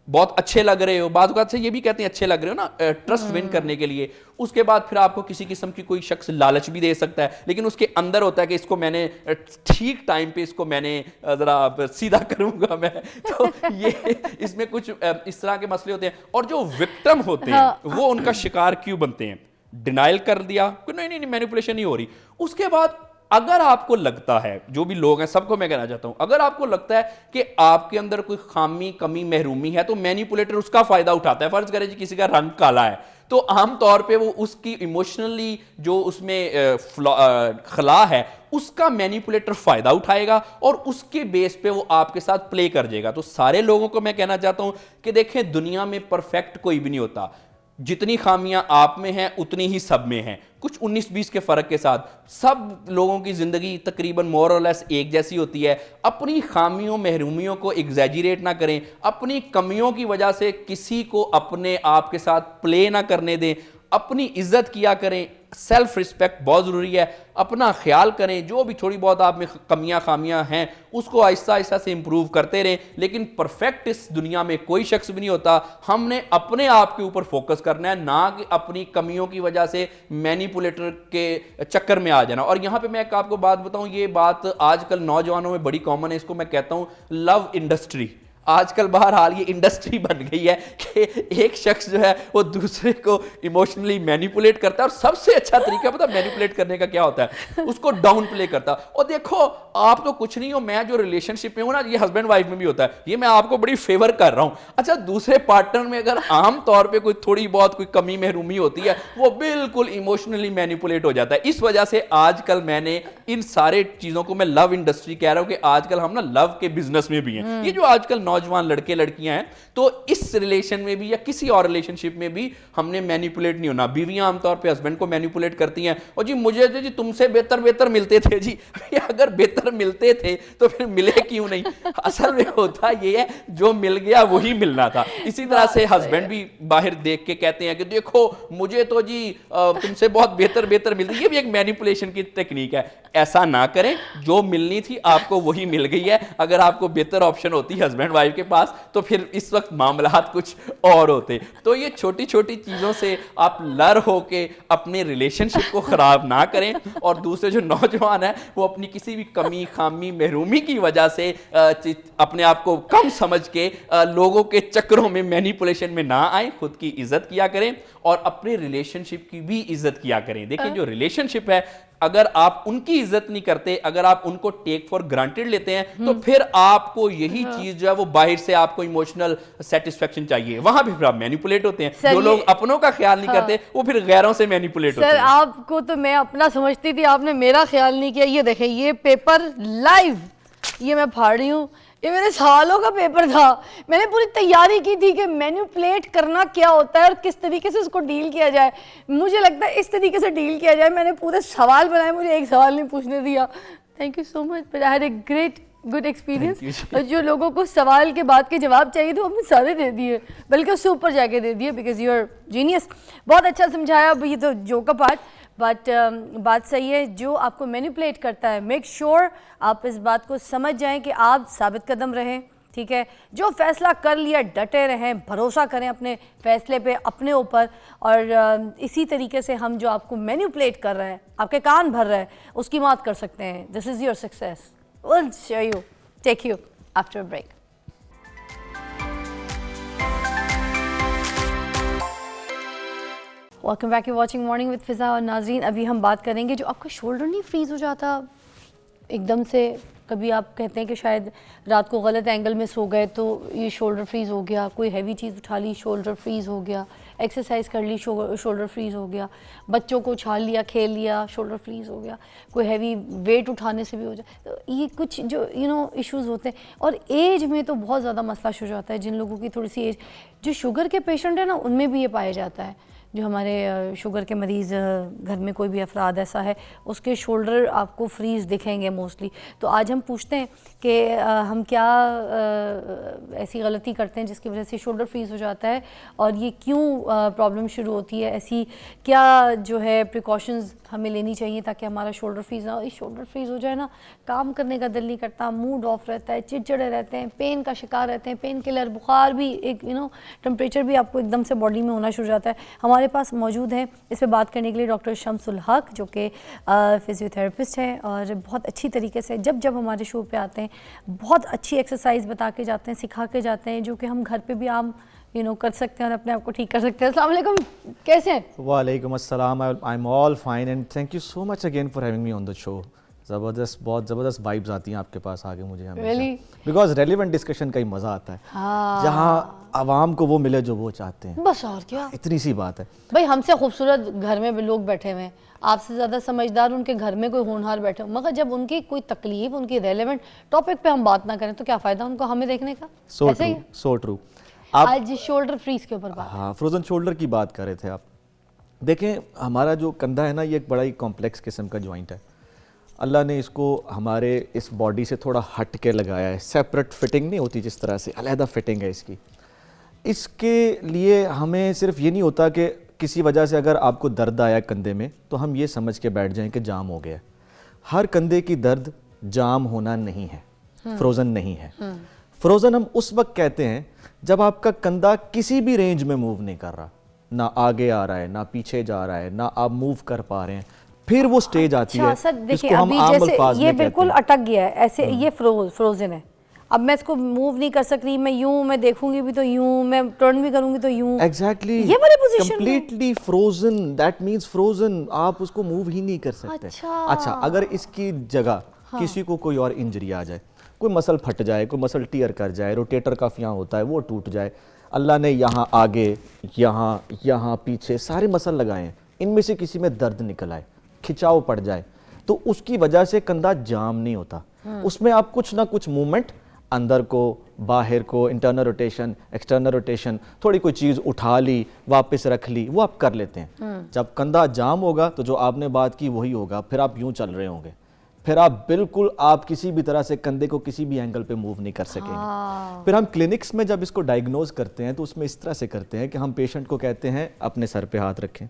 بہت اچھے لگ رہے ہو, بعض اوقات سے یہ بھی کہتے ہیں اچھے لگ رہے ہو نا, ٹرسٹ ون کرنے کے لیے. اس کے بعد پھر آپ کو کسی قسم کی کوئی شخص لالچ بھی دے سکتا ہے, لیکن اس کے اندر ہوتا ہے کہ اس کو میں نے ٹھیک ٹائم پہ اس کو میں نے ذرا سیدھا کروں گا میں. تو یہ اس میں کچھ اس طرح کے مسئلے ہوتے ہیں. اور جو وکٹم ہوتے ہیں وہ ان کا شکار کیوں بنتے ہیں؟ ڈینائل کر دیا کہ نہیں مینیپولیشن نہیں ہو رہی, اس کے بعد اگر آپ کو لگتا ہے, جو بھی لوگ ہیں سب کو میں کہنا چاہتا ہوں, اگر آپ کو لگتا ہے کہ آپ کے اندر کوئی خامی, کمی, محرومی ہے, تو مینیپولیٹر اس کا فائدہ اٹھاتا ہے. فرض کریں جی کسی کا رنگ کالا ہے, تو عام طور پہ وہ اس کی ایموشنلی جو اس میں خلا ہے اس کا مینیپولیٹر فائدہ اٹھائے گا اور اس کے بیس پہ وہ آپ کے ساتھ پلے کر جائے گا. تو سارے لوگوں کو میں کہنا چاہتا ہوں کہ دیکھیں دنیا میں پرفیکٹ کوئی بھی نہیں ہوتا, جتنی خامیاں آپ میں ہیں اتنی ہی سب میں ہیں, کچھ 19-20 کے فرق کے ساتھ. سب لوگوں کی زندگی تقریباً مور اور لیس ایک جیسی ہوتی ہے. اپنی خامیوں محرومیوں کو ایگزیجریٹ نہ کریں, اپنی کمیوں کی وجہ سے کسی کو اپنے آپ کے ساتھ پلے نہ کرنے دیں, اپنی عزت کیا کریں. سیلف رسپیکٹ بہت ضروری ہے, اپنا خیال کریں, جو بھی تھوڑی بہت آپ میں کمیاں خامیاں ہیں اس کو آہستہ آہستہ سے امپروو کرتے رہیں. لیکن پرفیکٹ اس دنیا میں کوئی شخص بھی نہیں ہوتا. ہم نے اپنے آپ کے اوپر فوکس کرنا ہے, نہ کہ اپنی کمیوں کی وجہ سے مینیپولیٹر کے چکر میں آ جانا. اور یہاں پہ میں ایک آپ کو بات بتاؤں, یہ بات آج کل نوجوانوں میں بڑی کامن ہے, اس کو میں کہتا ہوں لو انڈسٹری. آج کل بہرحال یہ انڈسٹری بن گئی ہے کہ ایک شخص جو ہے وہ دوسرے کو ایموشنلی مینیپولیٹ کرتا ہے, اور سب سے اچھا طریقہ پتہ مینیپولیٹ کرنے کا کیا ہوتا ہے, اس کو ڈاؤن پلے کرتا ہے. اور دیکھو آپ تو کچھ نہیں ہو, میں جو ریلیشن شپ میں ہوں نا, یہ ہسبینڈ وائف میں بھی ہوتا ہے, یہ میں آپ کو بڑی فیور کر رہا ہوں. اچھا دوسرے پارٹنر میں اگر عام طور پہ کوئی تھوڑی بہت کوئی کمی محرومی ہوتی ہے, وہ بالکل ایموشنلی مینیپولیٹ ہو جاتا ہے. اس وجہ سے آج کل میں نے ان سارے چیزوں کو میں لو انڈسٹری کہہ رہا ہوں کہ آج کل ہم نا لو کے بزنس میں بھی ہیں. یہ جو آج کل نوجوان لڑکے لڑکیاں ہیں, تو اس ریلیشن میں بھی یا کسی اور ریلیشن شپ میں بھی ہم نے مینیپولیٹ نہیں ہونا. بیویاں عام طور پہ ہسبینڈ کو مینیپولیٹ کرتی ہیں, اور جی مجھے جی تم سے بہتر ملتے تھے. جی اگر بہتر ملتے تھے تو پھر ملے کیوں نہیں؟ اصل میں ہوتا یہ ہے جو مل گیا وہی ملنا تھا. اسی طرح سے ہسبینڈ بھی باہر دیکھ کے کہتے ہیں کہ دیکھو مجھے تو جی تم سے بہت بہتر ملتی. یہ بھی ایک مینیپولیشن کی ٹیکنیک ہے. ایسا نہ کریں, جو ملنی تھی آپ کو وہی مل گئی ہے. اگر آپ کو بہتر آپشن ہوتی ہسبینڈ وائف کے پاس تو پھر اس وقت معاملات کچھ اور ہوتے. تو یہ چھوٹی چھوٹی چیزوں سے آپ لڑ ہو کے اپنے ریلیشن شپ کو خراب نہ کریں, اور دوسرے جو نوجوان ہیں وہ اپنی کسی بھی کمی خامی محرومی کی وجہ سے اپنے آپ کو کم سمجھ کے لوگوں کے چکروں میں مینیپولیشن میں نہ آئیں. خود کی عزت کیا کریں اور اپنے ریلیشن شپ کی بھی عزت کیا کریں. دیکھیں جو ریلیشن شپ ہے, اگر آپ ان کی عزت نہیں کرتے, اگر آپ ان کو ٹیک فار گرانٹیڈ لیتے ہیں, تو پھر آپ کو یہی چیز جو ہے وہ باہر سے آپ کو ایموشنل سیٹسفیکشن چاہیے, وہاں بھی پھر آپ مینیپولیٹ ہوتے ہیں. جو لوگ اپنوں کا خیال نہیں کرتے وہ پھر غیروں سے مینیپولیٹ ہوتے ہیں. سر آپ کو تو میں اپنا سمجھتی تھی, آپ نے میرا خیال نہیں کیا. یہ دیکھیں یہ پیپر لائیو یہ میں پھاڑ رہی ہوں, یہ میرے سالوں کا پیپر تھا. میں نے پوری تیاری کی تھی کہ مینیپولیٹ کرنا کیا ہوتا ہے اور کس طریقے سے اس کو ڈیل کیا جائے. مجھے لگتا ہے اس طریقے سے ڈیل کیا جائے. میں نے پورے سوال بنائے, مجھے ایک سوال نہیں پوچھنے دیا. Thank you so much, but I had a great good experience. اور جو لوگوں کو سوال کے بعد کے جواب چاہیے تھے وہ ہم نے سارے دے دیے, بلکہ اس سے اوپر جا کے دے دیے, بیکاز یو آر جینیس. بہت اچھا سمجھایا. اب یہ تو جو کا پارٹ, بٹ بات صحیح ہے. جو آپ کو مینیپولیٹ کرتا ہے, میک شیور آپ اس بات کو سمجھ جائیں کہ آپ ثابت قدم رہیں, ٹھیک ہے. جو فیصلہ کر لیا ڈٹے رہیں, بھروسہ کریں اپنے فیصلے پہ, اپنے اوپر. اور اسی طریقے سے ہم جو آپ کو مینیپولیٹ کر رہے ہیں, آپ کے کان بھر رہے ہیں, اس کی مات کر سکتے ہیں. This is your success. We'll show you, take you after a break. Welcome back, you watching morning with Fiza. اور ناظرین ابھی ہم بات کریں گے جو آپ کا شولڈر نہیں فریز ہو جاتا ایک دم سے. کبھی آپ کہتے ہیں کہ شاید رات کو غلط اینگل میں سو گئے تو یہ شولڈر فریز ہو گیا, کوئی ہیوی چیز اٹھا لی شولڈر فریز ہو گیا, ایکسرسائز کر لی شولڈر فریز ہو گیا, بچوں کو اچھال لیا کھیل لیا شولڈر فریز ہو گیا, کوئی ہیوی ویٹ اٹھانے سے بھی ہو جائے. تو یہ کچھ جو ایشوز ہوتے ہیں. اور ایج میں تو بہت زیادہ مسئلہ شروع ہو جاتا ہے. جن لوگوں کی تھوڑی سی ایج, جو شوگر کے پیشنٹ ہیں نا, ان میں بھی یہ پایا جاتا ہے. جو ہمارے شوگر کے مریض گھر میں کوئی بھی افراد ایسا ہے, اس کے شولڈر آپ کو فریز دکھیں گے موسٹلی. تو آج ہم پوچھتے ہیں کہ ہم کیا ایسی غلطی کرتے ہیں جس کی وجہ سے شولڈر فریز ہو جاتا ہے, اور یہ کیوں پرابلم شروع ہوتی ہے, ایسی کیا جو ہے پریکاشنز ہمیں لینی چاہیے تاکہ ہمارا شولڈر فریز نہ ہو. شولڈر فریز ہو جائے نا, کام کرنے کا دل نہیں کرتا, موڈ آف رہتا ہے, چڑچڑے رہتے ہیں, پین کا شکار رہتے ہیں, پین کلر, بخار بھی, ایک ٹمپریچر بھی آپ کو ایک دم سے باڈی میں ہونا شروع ہو جاتا ہے. ہمارے پاس موجود ہیں اس پہ بات کرنے کے لیے ڈاکٹر شمس الحق, جو کہ فزیو تھراپسٹ ہیں, اور بہت اچھی طریقے سے جب ہمارے شو پہ آتے ہیں بہت اچھی ایکسرسائز بتا کے جاتے ہیں, سکھا کے جاتے ہیں, جو کہ ہم گھر پہ بھی عام کر سکتے ہیں اور اپنے آپ کو ٹھیک کر سکتے ہیں. السلام علیکم, کیسے ہیں؟ وعلیکم السلام. I'm all fine and thank you so much again for having me on the show. زبردست, بہت زبردست وائبز آتی ہیں آپ کے پاس آگے مجھے ہمیشہ, بیکاز ریلیونٹ ڈسکشن کا ہی مزہ آتا ہے جہاں عوام کو وہ ملے جو وہ چاہتے ہیں, بس اور کیا, اتنی سی بات ہے. بھائی ہم سے خوبصورت گھر میں بھی لوگ بیٹھے ہوئے ہیں, آپ سے زیادہ سمجھدار ان کے گھر میں کوئی ہونہار بیٹھے ہوں, مگر جب ان کی کوئی تکلیف, ان کی ریلیونٹ ٹاپک پہ ہم بات نہ کریں تو کیا فائدہ ان کو ہمیں دیکھنے کا. So true. آج شولڈر فریز کے اوپر بات, ہاں فروزن شولڈر کی بات کر رہے تھے آپ. دیکھیں ہمارا جو کندھا ہے نا, یہ ایک بڑا ہی کمپلیکس قسم کا جوائنٹ ہے. اللہ نے اس کو ہمارے اس باڈی سے تھوڑا ہٹ کے لگایا ہے, سیپریٹ فٹنگ نہیں ہوتی جس طرح سے, علیحدہ فٹنگ ہے اس کی. اس کے لیے ہمیں صرف یہ نہیں ہوتا کہ کسی وجہ سے اگر آپ کو درد آیا کندھے میں تو ہم یہ سمجھ کے بیٹھ جائیں کہ جام ہو گیا. ہر کندھے کی درد جام ہونا نہیں ہے, فروزن نہیں ہے. فروزن ہم اس وقت کہتے ہیں جب آپ کا کندھا کسی بھی رینج میں موو نہیں کر رہا, نہ آگے آ رہا ہے, نہ پیچھے جا رہا ہے, نہ آپ موو کر پا رہے ہیں, پھر وہ سٹیج آتی ہے جس کو ہم عام الفاظ میں یہ کہتے ہیں. بالکل اٹک گیا ہے ایسے, یہ فروزن ہے. اب میں اس کو موو نہیں کر سکتی, میں یوں, میں دیکھوں گی بھی تو یوں, میں ٹرن بھی کروں گی تو یوں. ایگزیکٹلی, یہ والی position completely frozen, that means frozen, آپ اس کو موو ہی نہیں کر سکتے. اچھا اگر اس کی جگہ کسی کو کوئی اور انجری آ جائے, کوئی مسل پھٹ جائے, کوئی مسل ٹیئر کر جائے, روٹیٹر کف یہاں ہوتا ہے وہ ٹوٹ جائے, اللہ نے یہاں آگے, یہاں پیچھے سارے مسل لگائے ہیں, ان میں سے کسی میں درد نکل آئے, کھچاؤ پڑ جائے, تو اس کی وجہ سے کندھا جام نہیں ہوتا. اس میں آپ کچھ نہ کچھ موومنٹ, اندر کو, باہر کو, انٹرنل روٹیشن, ایکسٹرنل روٹیشن, تھوڑی کوئی چیز اٹھا لی, واپس رکھ لی, وہ آپ کر لیتے ہیں. جب کندھا جام ہوگا تو جو آپ نے بات کی وہی ہوگا, پھر آپ یوں چل رہے ہوں گے, پھر آپ بالکل آپ کسی بھی طرح سے کندھے کو کسی بھی اینگل پہ موو نہیں کر سکیں گے. پھر ہم کلینکس میں جب اس کو ڈائگنوز کرتے ہیں تو اس میں اس طرح سے کرتے ہیں کہ ہم پیشنٹ کو کہتے ہیں اپنے سر پہ ہاتھ رکھیں.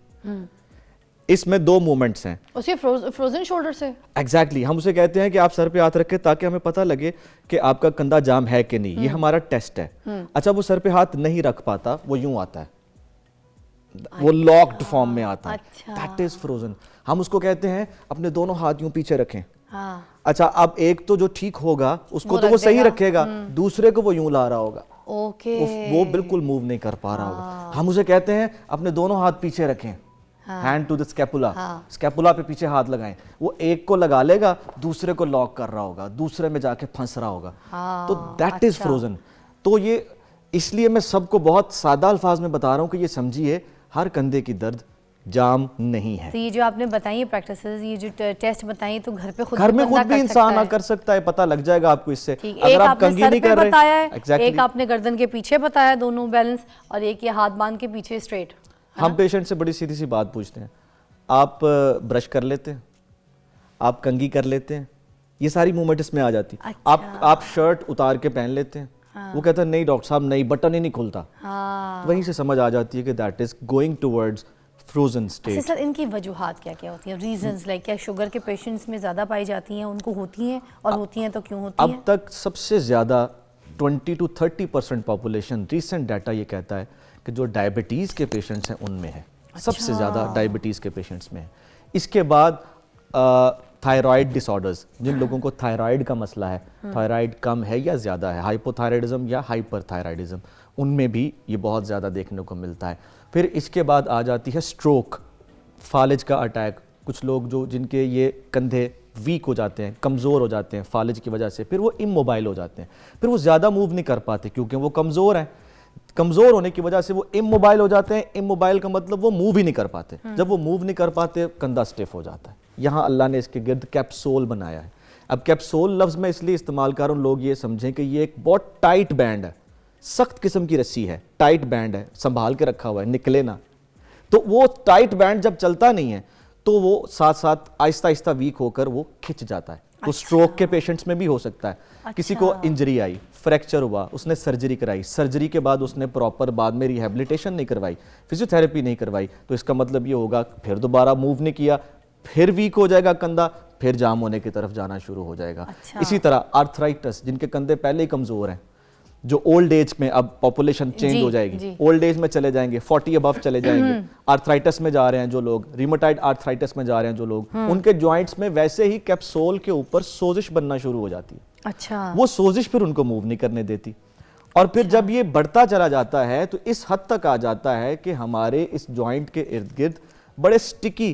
اس میں دو مومنٹس ہیں اسی فروزن شولڈر سے. ایگزیکٹلی, ہم اسے کہتے ہیں کہ آپ سر پہ ہاتھ رکھیں تاکہ ہمیں پتہ لگے کہ آپ کا کندھا جام ہے کہ نہیں, یہ ہمارا ٹیسٹ ہے. اچھا وہ سر پہ ہاتھ نہیں رکھ پاتا, وہ یوں آتا ہے, وہ لاکڈ فارم میں آتا ہے, دیٹ از فروزن. ہم اس کو کہتے ہیں اپنے دونوں ہاتھ یوں پیچھے رکھیں. اچھا اب ایک تو جو ٹھیک ہوگا اس کو تو وہ صحیح رکھے گا, دوسرے کو وہ یوں لا رہا ہوگا, وہ بالکل موو نہیں کر پا رہا ہوگا. ہم اسے کہتے ہیں اپنے دونوں ہاتھ پیچھے رکھیں, ہینڈ ٹو دا اسکیپولا, اسکیپولا پہ پیچھے ہاتھ لگائیں. وہ ایک کو لگا لے گا, دوسرے کو لاک کر رہا ہوگا, دوسرے میں جا کے پھنس رہا ہوگا. تو دیٹ از فروزن. تو یہ اس لیے میں سب کو بہت سادہ الفاظ میں بتا رہا ہوں کہ یہ سمجھیے ہر کندھے کی درد جام نہیں ہے. تو یہ جو آپ نے بتائی ہیں پریکٹسز, یہ جو ٹیسٹ بتائیں, تو گھر میں خود بھی انسان کر سکتا ہے, پتہ لگ جائے گا آپ کو اس سے. اگر آپ کنگھی نہیں کر رہے, ایک آپ نے گردن کے پیچھے بتایا دونوں بیلنس, اور ایک یہ ہاتھ باندھ کے پیچھے اسٹریٹ. ہم پیشنٹ سے بڑی سیدھی سی بات پوچھتے ہیں, آپ برش کر لیتے ہیں, آپ کنگھی کر لیتے ہیں, یہ ساری موومنٹ اس میں آ جاتی. آپ شرٹ اتار کے پہن لیتے ہیں, وہ کہتا ہے نہیں ڈاکٹر صاحب نہیں, بٹن ہی نہیں کھلتا. وہیں سے سمجھ آ جاتی ہے کہ that is going towards frozen state. Sir ان کی وجوہات کیا کیا ہوتی ہیں, ریزنز لائک کیا شوگر کے پیشنٹس میں زیادہ پائی جاتی ہیں, ان کو ہوتی ہیں, اور ہوتی ہیں تو کیوں ہوتی ہیں؟ اب تک سب سے زیادہ 20 to 30% پاپولیشن, ریسنٹ ڈیٹا یہ کہتا ہے کہ جو ڈائبٹیز کے پیشنٹس ہیں ان میں ہے, سب سے زیادہ ڈائبٹیز کے پیشنٹس میں ہے. اس کے بعد تھائرائڈ ڈس آرڈرز, جن لوگوں کو تھائرائڈ کا مسئلہ ہے, تھائرائڈ کم ہے یا زیادہ ہے, ہائپو تھائرائڈزم یا ہائپر تھائرائڈزم, ان میں بھی یہ بہت زیادہ دیکھنے کو ملتا ہے. پھر اس کے بعد آ جاتی ہے سٹروک, فالج کا اٹیک. کچھ لوگ جو جن کے یہ کندھے ویک ہو جاتے ہیں, کمزور ہو جاتے ہیں فالج کی وجہ سے, پھر وہ اموبائل ہو جاتے ہیں, پھر وہ زیادہ موو نہیں کر پاتے کیونکہ وہ کمزور ہیں. کمزور ہونے کی وجہ سے وہ اموبائل ہو جاتے ہیں. اموبائل کا مطلب وہ موو ہی نہیں کر پاتے. جب وہ موو نہیں کر پاتے کندھا سٹف ہو جاتا ہے. یہاں اللہ نے اس کے گرد کیپسول بنایا ہے. اب کیپسول لفظ میں اس لیے استعمال کر رہا ہوں, لوگ یہ سمجھیں کہ یہ ایک بہت ٹائٹ بینڈ ہے, سخت قسم کی رسی ہے, ٹائٹ بینڈ ہے, سنبھال کے رکھا ہوا ہے, نکلے نہ. تو وہ ٹائٹ بینڈ جب چلتا نہیں ہے تو وہ ساتھ ساتھ آہستہ آہستہ ویک ہو کر وہ کھچ جاتا ہے. تو سٹروک کے پیشنٹس میں بھی ہو سکتا ہے. کسی کو انجری آئی, فریکچر ہوا, اس نے سرجری کرائی, سرجری کے بعد اس نے پراپر بعد میں ریہیبلیٹیشن نہیں کروائی, فزیو تھیراپی نہیں کروائی, تو اس کا مطلب یہ ہوگا پھر دوبارہ موو نہیں کیا, پھر ویک ہو جائے گا کندھا, پھر جام ہونے کی طرف جانا شروع ہو جائے گا. اسی طرح آرتھرائٹس, جن کے کندھے پہلے ہی کمزور ہیں, جو اولڈ ایج میں, اب پاپولیشن چینج ہو جائے گی, اولڈ ایج میں چلے جائیں گے, 40 ابو چلے جائیں گے, آرتھرائٹس میں جا رہے ہیں جو لوگ, ریموٹائڈ آرتھرائٹس میں جا رہے ہیں جو لوگ, ان کے جوائنٹس میں ویسے ہی کیپسول کے اوپر سوزش بننا شروع ہو جاتی ہے. اچھا, وہ سوزش پھر ان کو موو نہیں کرنے دیتی, اور پھر جب یہ بڑھتا چلا جاتا ہے تو اس حد تک آ جاتا ہے کہ ہمارے اس جوائنٹ کے ارد گرد بڑے سٹکی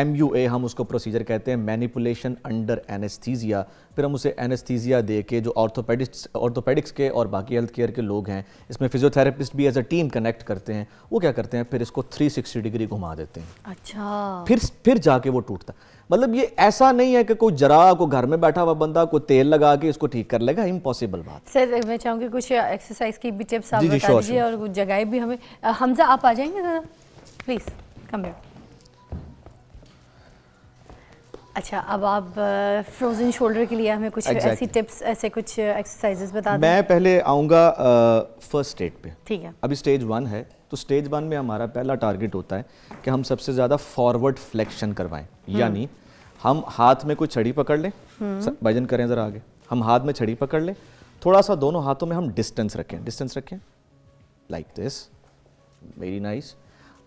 MUA ہم اس کو پروسیجر کہتے ہیں, مینیپولیشن انڈر اینستھیزیا. پھر ہم اسے اینستھیزیا دے کے جو آرتھوپیڈکس کے اور باقی ہیلتھ کیئر کے لوگ ہیں, اس میں فزیوتھراپسٹ بھی ایز اے ٹیم کنیکٹ کرتے ہیں, وہ کیا کرتے ہیں پھر اس کو 360 ڈگری گھما دیتے ہیں. اچھا, پھر جا کے وہ ٹوٹتا ہے. مطلب یہ ایسا نہیں ہے کہ کوئی جراح کو گھر میں بیٹھا ہوا بندہ کوئی تیل لگا کے اس کو ٹھیک کر لے گا, امپاسبل بات. سر میں چاہوں گی کچھ ایکسرسائز کی بھی ٹپس آپ بتا دیجیے اور کچھ جگہیں بھی ہمیں. حمزہ آپ آ جائیں گے ذرا پلیز, کم ہیئر. اچھا, اب آپ فروزن شولڈر کے لیے ہمیں کچھ ایسی ٹپس, ایسے کچھ ایکسرسائزز بتا دیں. میں پہلے آؤں گا فرسٹ اسٹیج پہ. ٹھیک ہے, ابھی اسٹیج 1 ہے, تو اسٹیج 1 میں ہمارا پہلا ٹارگٹ ہوتا ہے کہ ہم سب سے زیادہ فارورڈ فلیکشن کروائیں. یعنی ہم ہاتھ میں کوئی چھڑی پکڑ لیں, بھائی کریں ذرا آگے, ہم ہاتھ میں چھڑی پکڑ لیں, تھوڑا سا دونوں ہاتھوں میں ہم ڈسٹنس رکھیں لائک دس, ویری نائس.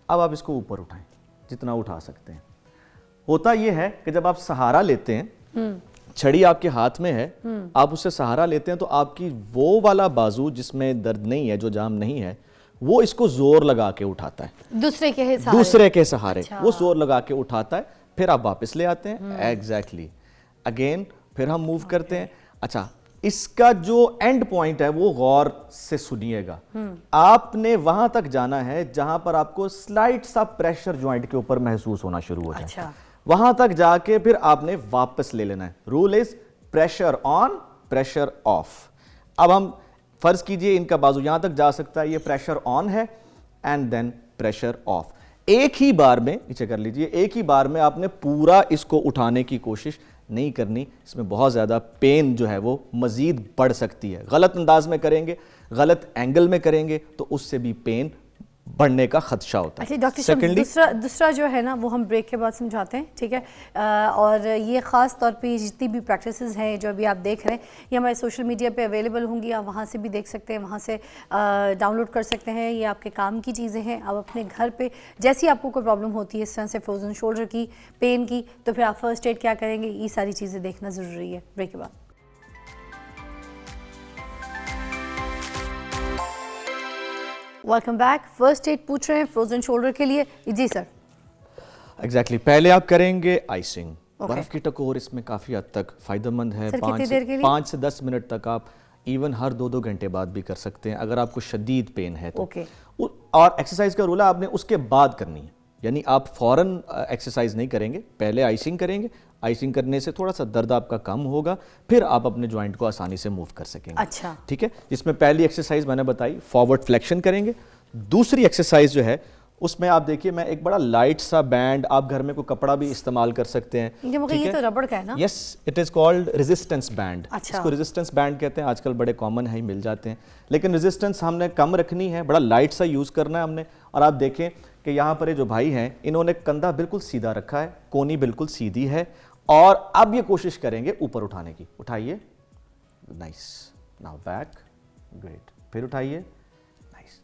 اب آپ اس کو اوپر اٹھائیں جتنا اٹھا سکتے ہیں. ہوتا یہ ہے کہ جب آپ سہارا لیتے ہیں, چھڑی آپ کے ہاتھ میں ہے, آپ اس سے سہارا لیتے ہیں, تو آپ کی وہ والا بازو جس میں درد نہیں ہے, جو جام نہیں ہے, وہ اس کو زور لگا کے اٹھاتا ہے, دوسرے کے سہارے وہ زور لگا کے اٹھاتا ہے. پھر آپ واپس لے آتے ہیں, ایگزیکٹلی اگین پھر ہم موو کرتے ہیں. اچھا, اس کا جو اینڈ پوائنٹ ہے وہ غور سے سنیے گا. آپ نے وہاں تک جانا ہے جہاں پر آپ کو سلائٹ سا پریشر جوائنٹ کے اوپر محسوس ہونا شروع ہو جائے. وہاں تک جا کے پھر آپ نے واپس لے لینا ہے. Rule is pressure on, pressure off. اب ہم فرض کیجئے ان کا بازو یہاں تک جا سکتا ہے, یہ پریشر آن ہے, اینڈ دین پریشر آف. ایک ہی بار میں نیچے کر لیجئے, ایک ہی بار میں آپ نے پورا اس کو اٹھانے کی کوشش نہیں کرنی, اس میں بہت زیادہ پین جو ہے وہ مزید بڑھ سکتی ہے. غلط انداز میں کریں گے, غلط اینگل میں کریں گے, تو اس سے بھی پین بڑھنے کا خدشہ ہوتا ہے. اچھا ڈاکٹر صاحب, دوسرا جو ہے نا وہ ہم بریک کے بعد سمجھاتے ہیں, ٹھیک ہے. اور یہ خاص طور پہ جتنی بھی پریکٹسز ہیں جو ابھی آپ دیکھ رہے ہیں, یہ ہمارے سوشل میڈیا پہ اویلیبل ہوں گی, آپ وہاں سے بھی دیکھ سکتے ہیں, وہاں سے ڈاؤن لوڈ کر سکتے ہیں. یہ آپ کے کام کی چیزیں ہیں. آپ اپنے گھر پہ جیسی آپ کو کوئی پرابلم ہوتی ہے اس طرح سے فروزن شولڈر کی, پین کی, تو پھر آپ فرسٹ ایڈ کیا کریں گے, یہ ساری چیزیں دیکھنا ضروری ہے. بریک کے بعد ویلکم بیک. فرسٹ ایڈ پوچھ رہے ہیں فروزن شولڈر کے لیے. جی سر. ایگزیکٹلی, پہلے آپ کریں گے آئسنگ. برف کی ٹکور اس میں کافی حد تک فائدہ مند ہے. 5 سے 10 منٹ تک آپ ایون ہر 2 گھنٹے بعد بھی کر سکتے ہیں اگر آپ کو شدید پین ہے تو. اور ایکسرسائز کا رول ہے آپ نے اس کے بعد کرنی ہے, یعنی آپ فوراً ایکسرسائز نہیں کریں گے, پہلے آئسنگ کریں گے. آئسنگ کرنے سے تھوڑا سا درد آپ کا کم ہوگا, پھر آپ اپنے جوائنٹ کو آسانی سے موو کر سکیں گے. اچھا, ٹھیک ہے. جس میں پہلی ایکسرسائز میں نے بتائی فارورڈ فلیکشن کریں گے. دوسری ایکسرسائز جو ہے اس میں آپ دیکھیے, میں ایک بڑا لائٹ سا بینڈ, آپ گھر میں کوئی کپڑا بھی استعمال کر سکتے ہیں. یہ تو ربڑ کا ہے نا؟ Yes, it is called resistance band. اس کو ریزسٹنس بینڈ کہتے ہیں. آج کل بڑے کامن ہیں, مل جاتے ہیں, لیکن ریزسٹنس ہم نے کم رکھنی ہے, بڑا لائٹ سا یوز کرنا ہے ہم نے. اور آپ دیکھیں کہ یہاں پر یہ جو بھائی ہیں, انہوں نے کندھا بالکل سیدھا رکھا ہے, کونی بالکل سیدھی ہے, اور اب یہ کوشش کریں گے اوپر اٹھانے کی. اٹھائیے, نائس. Now back, great. پھر اٹھائیے, nice.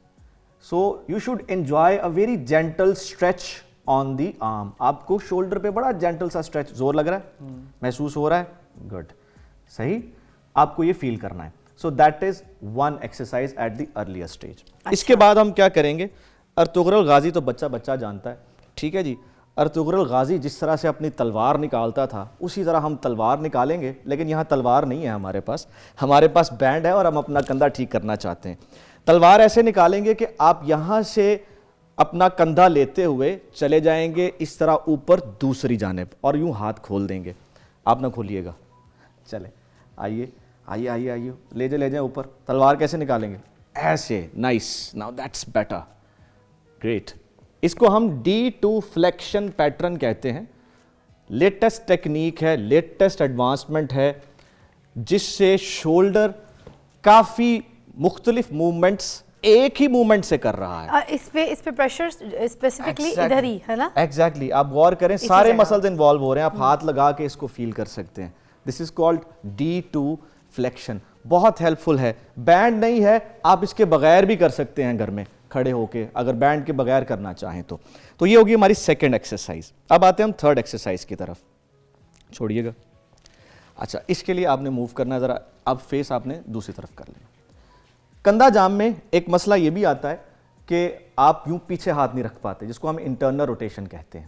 So you should enjoy a very gentle stretch on the arm. آپ کو شولڈر پہ بڑا جینٹل سا اسٹریچ, زور لگ رہا ہے, محسوس ہو رہا ہے, گڈ, صحیح. آپ کو یہ فیل کرنا ہے. So that is one exercise at the earlier stage. اس کے بعد ہم کیا کریں گے, ارطغرل غازی تو بچہ جانتا ہے, ٹھیک ہے جی. ارطغرل غازی جس طرح سے اپنی تلوار نکالتا تھا, اسی طرح ہم تلوار نکالیں گے, لیکن یہاں تلوار نہیں ہے ہمارے پاس بینڈ ہے, اور ہم اپنا کندھا ٹھیک کرنا چاہتے ہیں. تلوار ایسے نکالیں گے کہ آپ یہاں سے اپنا کندھا لیتے ہوئے چلے جائیں گے اس طرح اوپر دوسری جانب, اور یوں ہاتھ کھول دیں گے. آپ نہ کھولیے گا, چلے آئیے, لے جائیں اوپر. تلوار کیسے نکالیں گے, ایسے. Nice, now that's better, great. اس کو ہم D2 فلیکشن پیٹرن کہتے ہیں. لیٹسٹ ٹیکنیک ہے, لیٹسٹ ایڈوانسمنٹ ہے, جس سے شولڈر کافی مختلف موومنٹس ایک ہی موومنٹ سے کر رہا ہے. اس پہ پریشر اسپیسیفکلی ادھر ہی ہے نا. ایگزیکٹلی, آپ غور کریں, سارے مسلز انوالو ہو رہے ہیں, آپ ہاتھ لگا کے اس کو فیل کر سکتے ہیں. This is called D2 فلیکشن. بہت ہیلپ فل ہے. بینڈ نہیں ہے, آپ اس کے بغیر بھی کر سکتے ہیں گھر میں کھڑے ہو کے, اگر بینڈ کے بغیر کرنا چاہیں تو. تو یہ ہوگی ہماری سیکنڈ ایکسرسائز. اب آتے ہیں ہم تھرڈ ایکسرسائز کی طرف. چھوڑیے گا. اچھا, اس کے لیے آپ نے موو کرنا ہے ذرا, اب فیس آپ نے دوسری طرف کر لیں. کندھا جام میں ایک مسئلہ یہ بھی آتا ہے کہ آپ یوں پیچھے ہاتھ نہیں رکھ پاتے, جس کو ہم انٹرنل روٹیشن کہتے ہیں.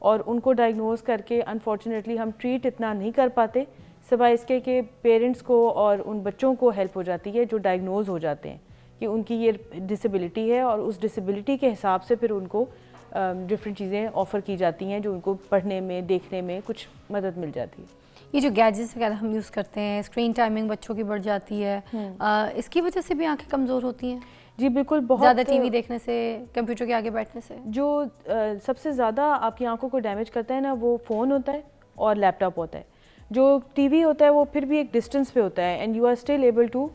اور ان کو ڈائگنوز کر کے انفارچونیٹلی ہم ٹریٹ اتنا نہیں کر پاتے، سوائے اس کے کہ پیرنٹس کو اور ان بچوں کو ہیلپ ہو جاتی ہے جو ڈائگنوز ہو جاتے ہیں کہ ان کی یہ ڈسیبلٹی ہے، اور اس ڈسیبلٹی کے حساب سے پھر ان کو ڈفرینٹ چیزیں آفر کی جاتی ہیں جو ان کو پڑھنے میں، دیکھنے میں کچھ مدد مل جاتی ہے۔ یہ جو گیجٹس وغیرہ ہم یوز کرتے ہیں، اسکرین ٹائمنگ بچوں کی بڑھ جاتی ہے، اس کی وجہ سے بھی آنکھیں کمزور ہوتی ہیں؟ جی بالکل، بہت زیادہ ٹی وی دیکھنے سے، کمپیوٹر کے آگے بیٹھنے سے؟ جو سب سے زیادہ آپ کی آنکھوں کو ڈیمیج کرتا ہے نا، وہ فون ہوتا ہے اور لیپ ٹاپ ہوتا ہے۔ جو ٹی وی ہوتا ہے وہ پھر بھی ایک ڈسٹینس پہ ہوتا ہے، and you are still able to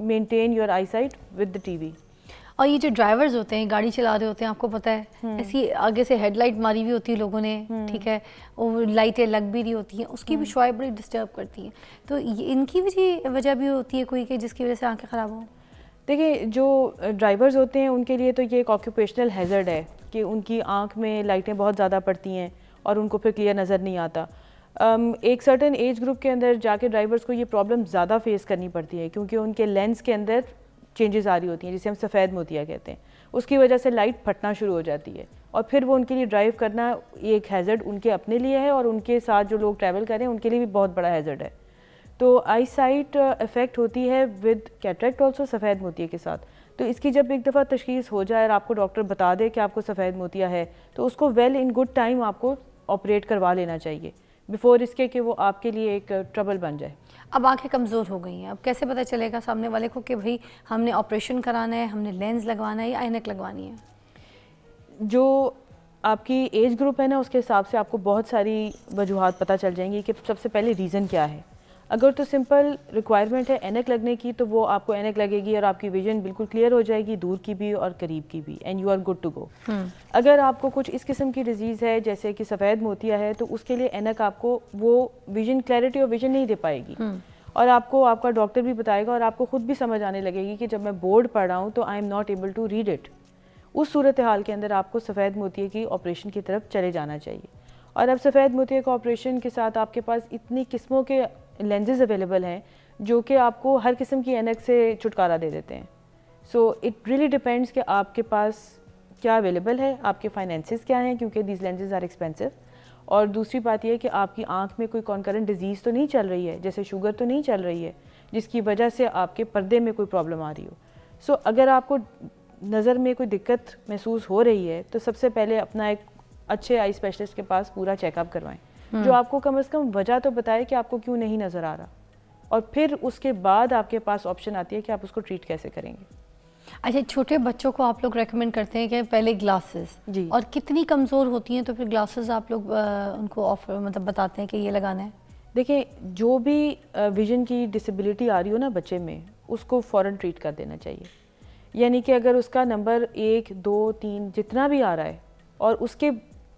maintain your eyesight with the T V. اور یہ جو ڈرائیورز ہوتے ہیں، گاڑی چلا رہے ہوتے ہیں، آپ کو پتہ ہے ایسی آگے سے ہیڈ لائٹ ماری ہوئی ہوتی ہے لوگوں نے، ٹھیک ہے، وہ لائٹیں لگ بھی رہی ہوتی ہیں، اس کی بھی شعاع بڑی ڈسٹرب کرتی ہیں، تو ان کی وجہ بھی ہوتی ہے کوئی کہ جس کی وجہ سے آنکھیں خراب ہوں؟ دیکھیں، جو ڈرائیورز ہوتے ہیں ان کے لیے تو یہ ایک آکوپیشنل ہیزرڈ ہے کہ ان کی آنکھ میں لائٹیں بہت زیادہ پڑتی ہیں اور ان کو پھر کلیئر نظر نہیں آتا۔ ایک سرٹن ایج گروپ کے اندر جا کے ڈرائیورز کو یہ پرابلم زیادہ فیس کرنی پڑتی ہے کیونکہ ان کے لینس کے اندر چینجز آ رہی ہوتی ہیں، جسے ہم سفید موتیا کہتے ہیں، اس کی وجہ سے لائٹ پھٹنا شروع ہو جاتی ہے، اور پھر وہ ان کے لیے ڈرائیو کرنا ایک ہیزرڈ ان کے اپنے لیے ہے، اور ان کے ساتھ جو لوگ ٹریول کریں ان کے لیے بھی بہت بڑا ہیزرڈ ہے۔ تو آئی سائٹ افیکٹ ہوتی ہے ود کیٹریکٹ آلسو، سفید موتیا کے ساتھ۔ تو اس کی جب ایک دفعہ تشخیص ہو جائے اور آپ کو ڈاکٹر بتا دے کہ آپ کو سفید موتیا ہے، تو اس کو ویل ان گڈ ٹائم آپ کو آپریٹ کروا لینا چاہیے بیفور اس کے کہ وہ آپ کے لیے ایک ٹربل بن جائے۔ اب آنکھیں کمزور ہو گئی ہیں، اب کیسے پتہ چلے گا سامنے والے کو کہ بھئی ہم نے آپریشن کرانا ہے، ہم نے لینز لگوانا ہے یا اینک لگوانی ہے؟ جو آپ کی ایج گروپ ہے نا، اس کے حساب سے آپ کو بہت ساری وجوہات پتہ چل جائیں گی کہ سب سے پہلے ریزن کیا ہے۔ اگر تو سمپل ریکوائرمنٹ ہے اینک لگنے کی، تو وہ آپ کو اینک لگے گی اور آپ کی ویژن بالکل کلیئر ہو جائے گی، دور کی بھی اور قریب کی بھی، and you are good to go. اگر آپ کو کچھ اس قسم کی ڈیزیز ہے جیسے کہ سفید موتیا ہے، تو اس کے لیے اینک آپ کو وہ ویژن کلیئرٹی اور ویژن نہیں دے پائے گی، اور آپ کو آپ کا ڈاکٹر بھی بتائے گا اور آپ کو خود بھی سمجھ آنے لگے گی کہ جب میں بورڈ پڑھ رہا ہوں تو I am not able to read it. اس صورتحال کے اندر آپ کو سفید موتیا کی آپریشن کی طرف چلے جانا چاہیے۔ اور اب سفید موتیا کا آپریشن کے ساتھ آپ کے پاس اتنی قسموں کے لینزز اویلیبل ہیں جو کہ آپ کو ہر قسم کی اینک سے چھٹکارا دے دیتے ہیں۔ سو اٹ ریئلی ڈیپینڈس کہ آپ کے پاس کیا اویلیبل ہے، آپ کے فائنینسز کیا ہیں، کیونکہ دیز لینزز آر ایکسپینسو، اور دوسری بات یہ ہے کہ آپ کی آنکھ میں کوئی کانکرنٹ ڈیزیز تو نہیں چل رہی ہے، جیسے شوگر تو نہیں چل رہی ہے جس کی وجہ سے آپ کے پردے میں کوئی پرابلم آ رہی ہو۔ سو اگر آپ کو نظر میں کوئی دقت محسوس ہو رہی ہے تو سب سے پہلے اپنا ایک اچھے آئی اسپیشلسٹ کے پاس پورا چیک اپ کروائیں، جو آپ کو کم از کم وجہ تو بتائے کہ آپ کو کیوں نہیں نظر آ رہا، اور پھر اس کے بعد آپ کے پاس آپشن آتی ہے کہ آپ اس کو ٹریٹ کیسے کریں گے۔ اچھا، چھوٹے بچوں کو آپ لوگ ریکمینڈ کرتے ہیں کہ پہلے گلاسز، جی، اور کتنی کمزور ہوتی ہیں تو پھر گلاسز آپ لوگ ان کو آفر مطلب بتاتے ہیں کہ یہ لگانا ہے؟ دیکھیں، جو بھی ویژن کی ڈسیبلٹی آ رہی ہو نا بچے میں، اس کو فوراً ٹریٹ کر دینا چاہیے۔ یعنی کہ اگر اس کا نمبر 1 2 3 جتنا بھی آ رہا ہے اور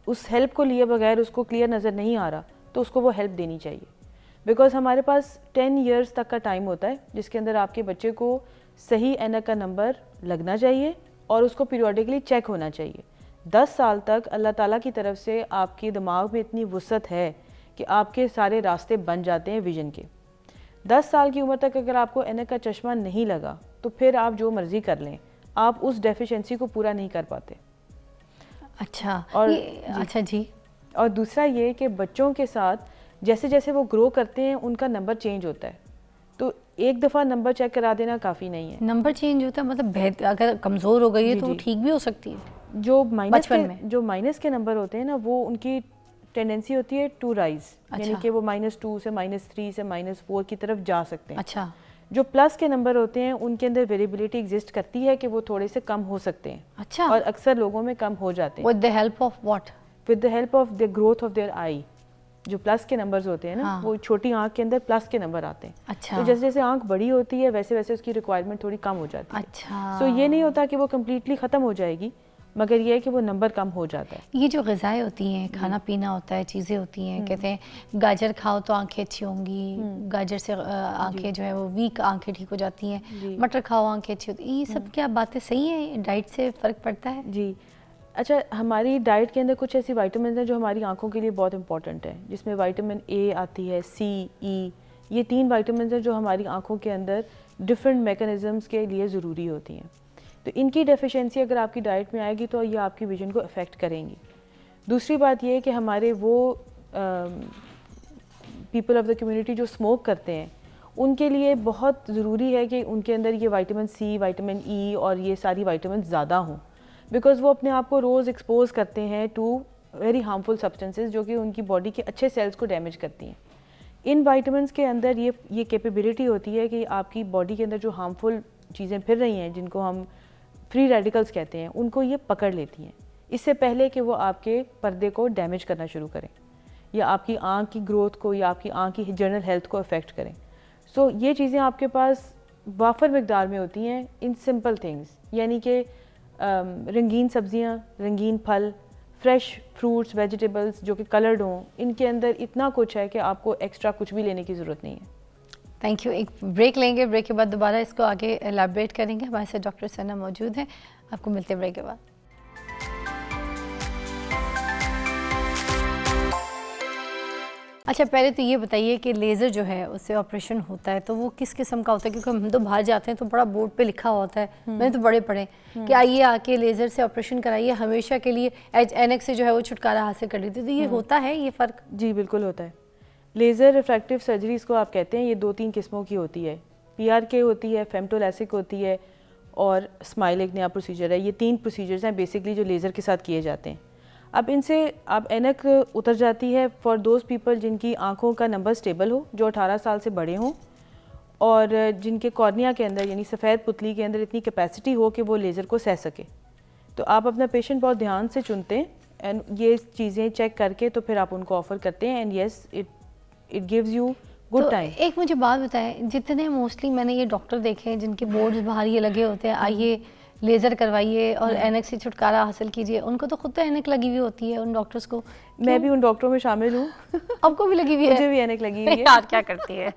اس ہیلپ کو لیے بغیر اس کو کلیئر نظر نہیں آ رہا، تو اس کو وہ ہیلپ دینی چاہیے، بیکاز ہمارے پاس 10 ایئرس تک کا ٹائم ہوتا ہے جس کے اندر آپ کے بچے کو صحیح اینک کا نمبر لگنا چاہیے اور اس کو پیریوڈکلی چیک ہونا چاہیے۔ 10 سال تک اللہ تعالیٰ کی طرف سے آپ کے دماغ میں اتنی وسعت ہے کہ آپ کے سارے راستے بن جاتے ہیں ویژن کے۔ 10 سال کی عمر تک اگر آپ کو اینک کا چشمہ نہیں لگا تو پھر آپ جو مرضی کر لیں، آپ اس ڈیفیشنسی کو پورا نہیں کر پاتے۔ اچھا، اور اچھا جی، اور دوسرا یہ کہ بچوں کے ساتھ جیسے جیسے وہ گرو کرتے ہیں ان کا نمبر چینج ہوتا ہے، تو ایک دفعہ نمبر چیک کرا دینا کافی نہیں ہے۔ نمبر چینج ہوتا ہے مطلب اگر کمزور ہو گئی ہے تو وہ ٹھیک بھی ہو سکتی ہے؟ جو مائنس کے نمبر ہوتے ہیں نا، وہ ان کی ٹینڈنسی ہوتی ہے ٹو رائز، یعنی کہ وہ -2 سے -3 سے -4 کی طرف جا سکتے ہیں۔ اچھا، جو پلس کے نمبر ہوتے ہیں ان کے اندر ویریبلٹی ایگزسٹ کرتی ہے کہ وہ تھوڑے سے کم ہو سکتے ہیں، اچھا، اور اکثر لوگوں میں کم ہو جاتے ہیں with the help of what? With the help of the growth of there I. جو پلس کے نمبرز ہوتے ہیں نا، وہ چھوٹی آنکھ کے اندر پلس کے نمبر آتے ہیں۔ اچھا، تو جیسے جیسے آنکھ بڑی ہوتی ہے ویسے ویسے اس کی ریکوائرمنٹ تھوڑی کم ہو جاتی ہے۔ اچھا، سو یہ نہیں ہوتا کہ وہ کمپلیٹلی ختم ہو جائے گی، مگر یہ ہے کہ وہ نمبر کم ہو جاتا ہے۔ یہ جو غذائیں ہوتی ہیں، کھانا پینا ہوتا ہے، چیزیں ہوتی ہیں، کہتے ہیں گاجر کھاؤ تو آنکھیں اچھی ہوں گی، گاجر سے آنکھیں جو ہے وہ ویک آنکھیں ٹھیک ہو جاتی ہیں، مٹر کھاؤ آنکھیں اچھی ہوتی ہیں، یہ سب کیا باتیں صحیح ہیں؟ ڈائٹ سے فرق پڑتا ہے؟ جی، اچھا، ہماری ڈائٹ کے اندر کچھ ایسی وائٹامنز ہیں جو ہماری آنکھوں کے لیے بہت امپورٹنٹ ہیں، جس میں وائٹامن اے آتی ہے، سی، ای، یہ 3 وائٹامنز ہیں جو ہماری آنکھوں کے اندر ڈفرینٹ میکانزمز کے لیے ضروری ہوتی ہیں۔ تو ان کی ڈیفیشنسی اگر آپ کی ڈائٹ میں آئے گی تو یہ آپ کی ویژن کو افیکٹ کریں گی۔ دوسری بات یہ ہے کہ ہمارے وہ پیپل آف دا کمیونٹی جو اسموک کرتے ہیں ان کے لیے بہت ضروری ہے کہ ان کے اندر یہ وائٹامن سی، وائٹامن ای اور یہ ساری وائٹامن زیادہ ہوں، بیکاز وہ اپنے آپ کو روز ایکسپوز کرتے ہیں ٹو ویری ہارمفل سبسٹنسز جو کہ ان کی باڈی کے اچھے سیلز کو ڈیمیج کرتی ہیں. ان وائٹامنس کے اندر یہ کیپیبلٹی ہوتی ہے کہ آپ کی باڈی کے اندر جو ہارمفل چیزیں پھر رہی ہیں جن کو ہم فری ریڈیکلز کہتے ہیں ان کو یہ پکڑ لیتی ہیں اس سے پہلے کہ وہ آپ کے پردے کو ڈیمیج کرنا شروع کریں یا آپ کی آنکھ کی گروتھ کو یا آپ کی آنکھ کی جنرل ہیلتھ کو افیکٹ کریں. سو یہ چیزیں آپ کے پاس وافر مقدار میں ہوتی ہیں ان سمپل تھنگس، یعنی کہ رنگین سبزیاں، رنگین پھل، فریش فروٹس، ویجیٹیبلس جو کہ کلرڈ ہوں، ان کے اندر اتنا کچھ ہے کہ آپ کو ایکسٹرا کچھ بھی لینے کی ضرورت نہیں ہے. Thank you. ایک بریک لیں گے، بریک کے بعد دوبارہ اس کو آگے ایلیبریٹ کریں گے. ہمارے ساتھ ڈاکٹر ثنا موجود ہیں. آپ کو ملتے ہیں بریک کے بعد. اچھا پہلے تو یہ بتائیے کہ لیزر جو ہے اس سے آپریشن ہوتا ہے تو وہ کس قسم کا ہوتا ہے؟ کیونکہ ہم تو باہر جاتے ہیں تو بڑا بورڈ پہ لکھا ہوتا ہے، میں نے تو بڑے پڑھے کہ آئیے آ کے لیزر سے آپریشن کرائیے، ہمیشہ کے لیے اینک سے جو ہے وہ چھٹکارا حاصل کر لیتے. تو یہ ہوتا ہے یہ فرق؟ جی بالکل ہوتا ہے. لیزر ریفریکٹیو سرجری اس کو آپ کہتے ہیں، یہ 2-3 قسموں کی ہوتی ہے. PRK ہوتی ہے، فیمٹولیسک ہوتی ہے اور اسمائل ایک نیا پروسیجر ہے. یہ 3 پروسیجرز ہیں بیسکلی جو لیزر کے ساتھ کیے جاتے ہیں. اب ان سے اب اینک اتر جاتی ہے فار دوز پیپل جن کی آنکھوں کا نمبر سٹیبل ہو، جو 18 سال سے بڑے ہوں اور جن کے کارنیا کے اندر یعنی سفید پتلی کے اندر اتنی کیپیسٹی ہو کہ وہ لیزر کو سہ سکے. تو آپ اپنا پیشنٹ بہت دھیان سے چنتے ہیں اینڈ یہ چیزیں چیک کر کے تو پھر آپ ان کو آفر کرتے ہیں. And yes it gives you good time. ایک مجھے بات بتائیں، جتنے موسٹلی میں نے یہ ڈاکٹر دیکھے ہیں جن کے بورڈز باہر یہ لگے ہوتے ہیں آئیے لیزر کروائیے اور اینک سے چھٹکارا حاصل کیجیے، ان کو تو خود تو اینک لگی ہوئی ہوتی ہے ان ڈاکٹرز کو. میں بھی ان ڈاکٹروں میں شامل ہوں. آپ کو بھی لگی ہوئی ہے؟ مجھے بھی اینک لگی ہوئی ہے. یار کیا کرتی ہے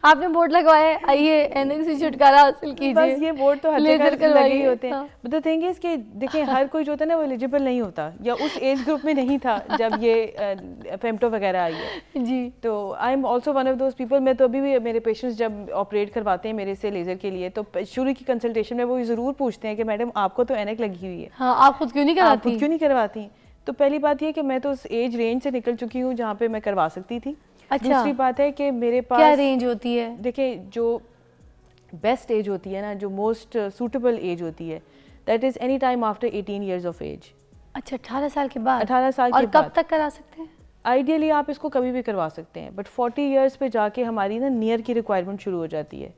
آپ نے بورڈ لگوایا ہے آئیے اینک سے چھٹکارا حاصل کیجیے. بس یہ بورڈ تو ہر لیزر جگہ لگے ہی ہوتے ہیں. ہاں. بٹ دی تھنگ از کہ دیکھیں ہر کوئی جو ہوتا ہے نا وہ ایلیجیبل نہیں ہوتا یا اس ایج گروپ میں نہیں تھا جب یہ فیمٹو وغیرہ آئی ہے. جی تو I am also one of those people. میں تو ابھی بھی میرے پیشنٹس جب آپریٹ کرواتے ہیں میرے سے لیزر کے لیے تو شروع کی کنسلٹیشن میں وہ ضرور پوچھتے ہیں کہ میڈم آپ کو تو اینک لگی ہوئی ہے، ہاں آپ خود کیوں نہیں آپ کراتی؟ خود کیوں نہیں کرواتی؟ تو پہلی بات یہ کہ میں تو اس ایج رینج سے نکل چکی ہوں جہاں پہ میں کروا سکتی تھی. اچھا دوسری بات ہے کہ میرے پاس کیا رینج ہوتی ہے؟ دیکھیں جو بیسٹ ایج ہوتی ہے نا، جو موسٹ سوٹیبل ایج ہوتی ہے that is any time after 18 years of age. اچھا 18 سال کے بعد؟ 18 سال کے اور بعد کب تک کرا سکتے ہیں؟ آئیڈیلی آپ اس کو کبھی بھی کروا سکتے ہیں بٹ 40 ایئرس پہ جا کے ہماری نا نیئر کی ریکوائرمنٹ شروع ہو جاتی ہے.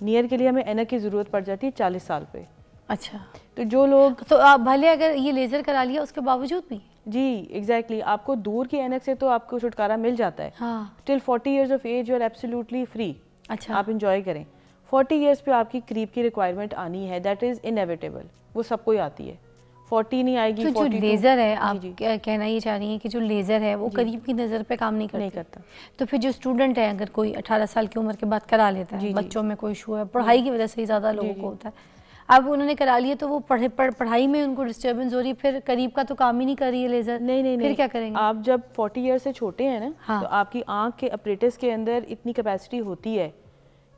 نیئر کے لیے ہمیں اینک کی ضرورت پڑ جاتی ہے 40 سال پہ. اچھا تو جو لوگ تو آپ بھلے اگر یہ لیزر کرا لیا اس کے باوجود بھی؟ جی ایگزیکٹلی آپ کو دور کی اینک سے تو آپ کو چھٹکارا مل جاتا ہے. ہاں till 40 years of age you are absolutely free. اچھا آپ انجوائے کریں. 40 ایئرس پہ آپ کی قریب کی ریکوائرمنٹ آنی ہے، دیٹ از انیویٹیبل. وہ سب کو ہی آتی ہے. 40 نہیں آئے گی. تو جو 42 لیزر ہے آپ کہنا یہ چاہ رہی ہیں کہ جو لیزر ہے وہ قریب کی نظر پہ کام نہیں کرتا. تو پھر جو اسٹوڈنٹ ہے اگر کوئی 18 سال کی عمر کے بعد کرا لیتا ہے، بچوں میں کوئی ایشو ہے پڑھائی کی وجہ سے ہی زیادہ لوگوں کو ہوتا ہے، اب انہوں نے کرا لیا تو وہ پڑھائی میں ان کو ڈسٹربنس ہو رہی ہے، پھر قریب کا تو کام ہی نہیں کر رہی ہے لیزر. نہیں پھر کیا کریں گے؟ آپ جب 40 ایئر سے چھوٹے ہیں نا تو آپ کی آنکھ کے اپریٹس کے اندر اتنی کیپیسٹی ہوتی ہے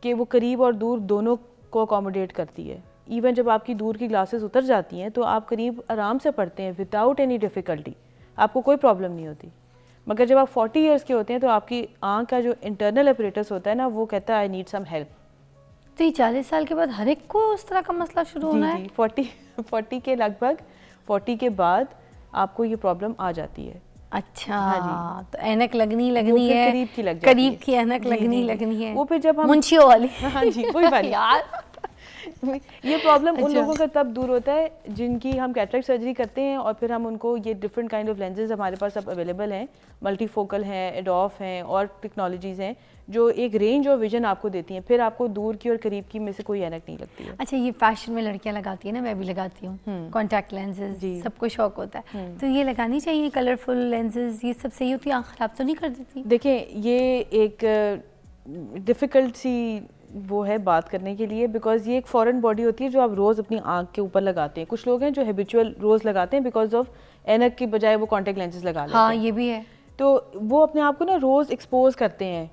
کہ وہ قریب اور دور دونوں کو اکوموڈیٹ کرتی ہے. ایون جب آپ کی دور کی گلاسز اتر جاتی ہیں تو آپ قریب آرام سے پڑھتے ہیں وداؤٹ اینی ڈیفیکلٹی، آپ کو کوئی پرابلم نہیں ہوتی. مگر جب آپ 40 ایئرس کے ہوتے ہیں تو آپ کی آنکھ کا جو انٹرنل اپریٹس ہوتا ہے نا وہ کہتا ہے آئی نیڈ سم ہیلپ. تو یہ 40 سال کے بعد ہر ایک کو اس طرح کا مسئلہ شروع ہونا ہے؟ 40 کے لگ بھگ 40 کے بعد آپ کو یہ پرابلم آ جاتی ہے. اچھا تو اینک لگنی ہے، قریب کی لگ جاتی ہے. قریب کی اینک لگنی ہے، وہ پھر جب ہم منشیوں والی. ہاں جی وہی والی. یہ پرابلم ان لوگوں کا تب دور ہوتا ہے جن کی ہم کیٹریکٹ سرجری کرتے ہیں اور پھر ہم ان کو یہ ڈفرینٹ کائنڈ آف لینزز ہمارے پاس اب اویلیبل ہیں، ملٹی فوکل ہیں، ایڈوف ہیں اور ٹیکنالوجیز ہیں جو ایک رینج آف ویژن آپ کو دیتی ہیں، پھر آپ کو دور کی اور قریب کی میں سے کوئی اینک نہیں لگتی ہے. اچھا یہ فیشن میں لڑکیاں لگاتی ہیں نا، میں بھی لگاتی ہوں کانٹیکٹ لینزز، سب کو شوق ہوتا ہے، تو یہ لگانی چاہیے کلرفل لینزز، یہ سب صحیح ہوتی ہے، آنکھ خراب تو نہیں کر دیتی؟ دیکھیں یہ ایک ڈیفیکلٹ سی وہ ہے بات کرنے کے لیے بیکاز یہ ایک فورن باڈی ہوتی ہے جو آپ روز اپنی آنکھ کے اوپر لگاتے ہیں. کچھ لوگ ہیں جو ہیبیچول روز لگاتے ہیں بیکاز آف اینک کی بجائے وہ کانٹیکٹ لینسز لگا لیتے ہیں. ہاں یہ بھی ہے. تو وہ اپنے آپ کو نا روز ایکسپوز کرتے ہیں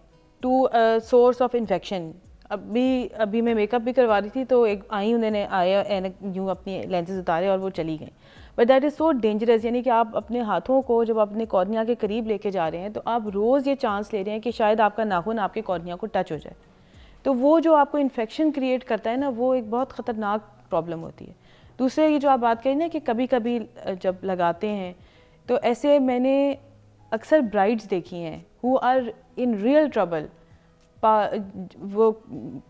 ٹو سورس آف انفیکشن. ابھی میں میک اپ بھی کروا رہی تھی تو ایک آئی انہوں نے آیا اینک یوں اپنی لینسز اتارے اور وہ چلی گئیں. But that is so dangerous. یعنی کہ آپ اپنے ہاتھوں کو جب اپنے کارنیا کے قریب لے کے جا رہے ہیں تو آپ روز یہ چانس لے رہے ہیں کہ شاید آپ کا ناخن آپ کے کارنیا کو ٹچ ہو جائے. تو وہ جو آپ کو انفیکشن کریٹ کرتا ہے نا, وہ ایک بہت خطرناک پرابلم ہوتی ہے. دوسرے یہ جو آپ بات کہیں نا کہ کبھی کبھی جب لگاتے ہیں, تو ایسے میں نے اکثر برائڈز دیکھی ہیں who are in real trouble. وہ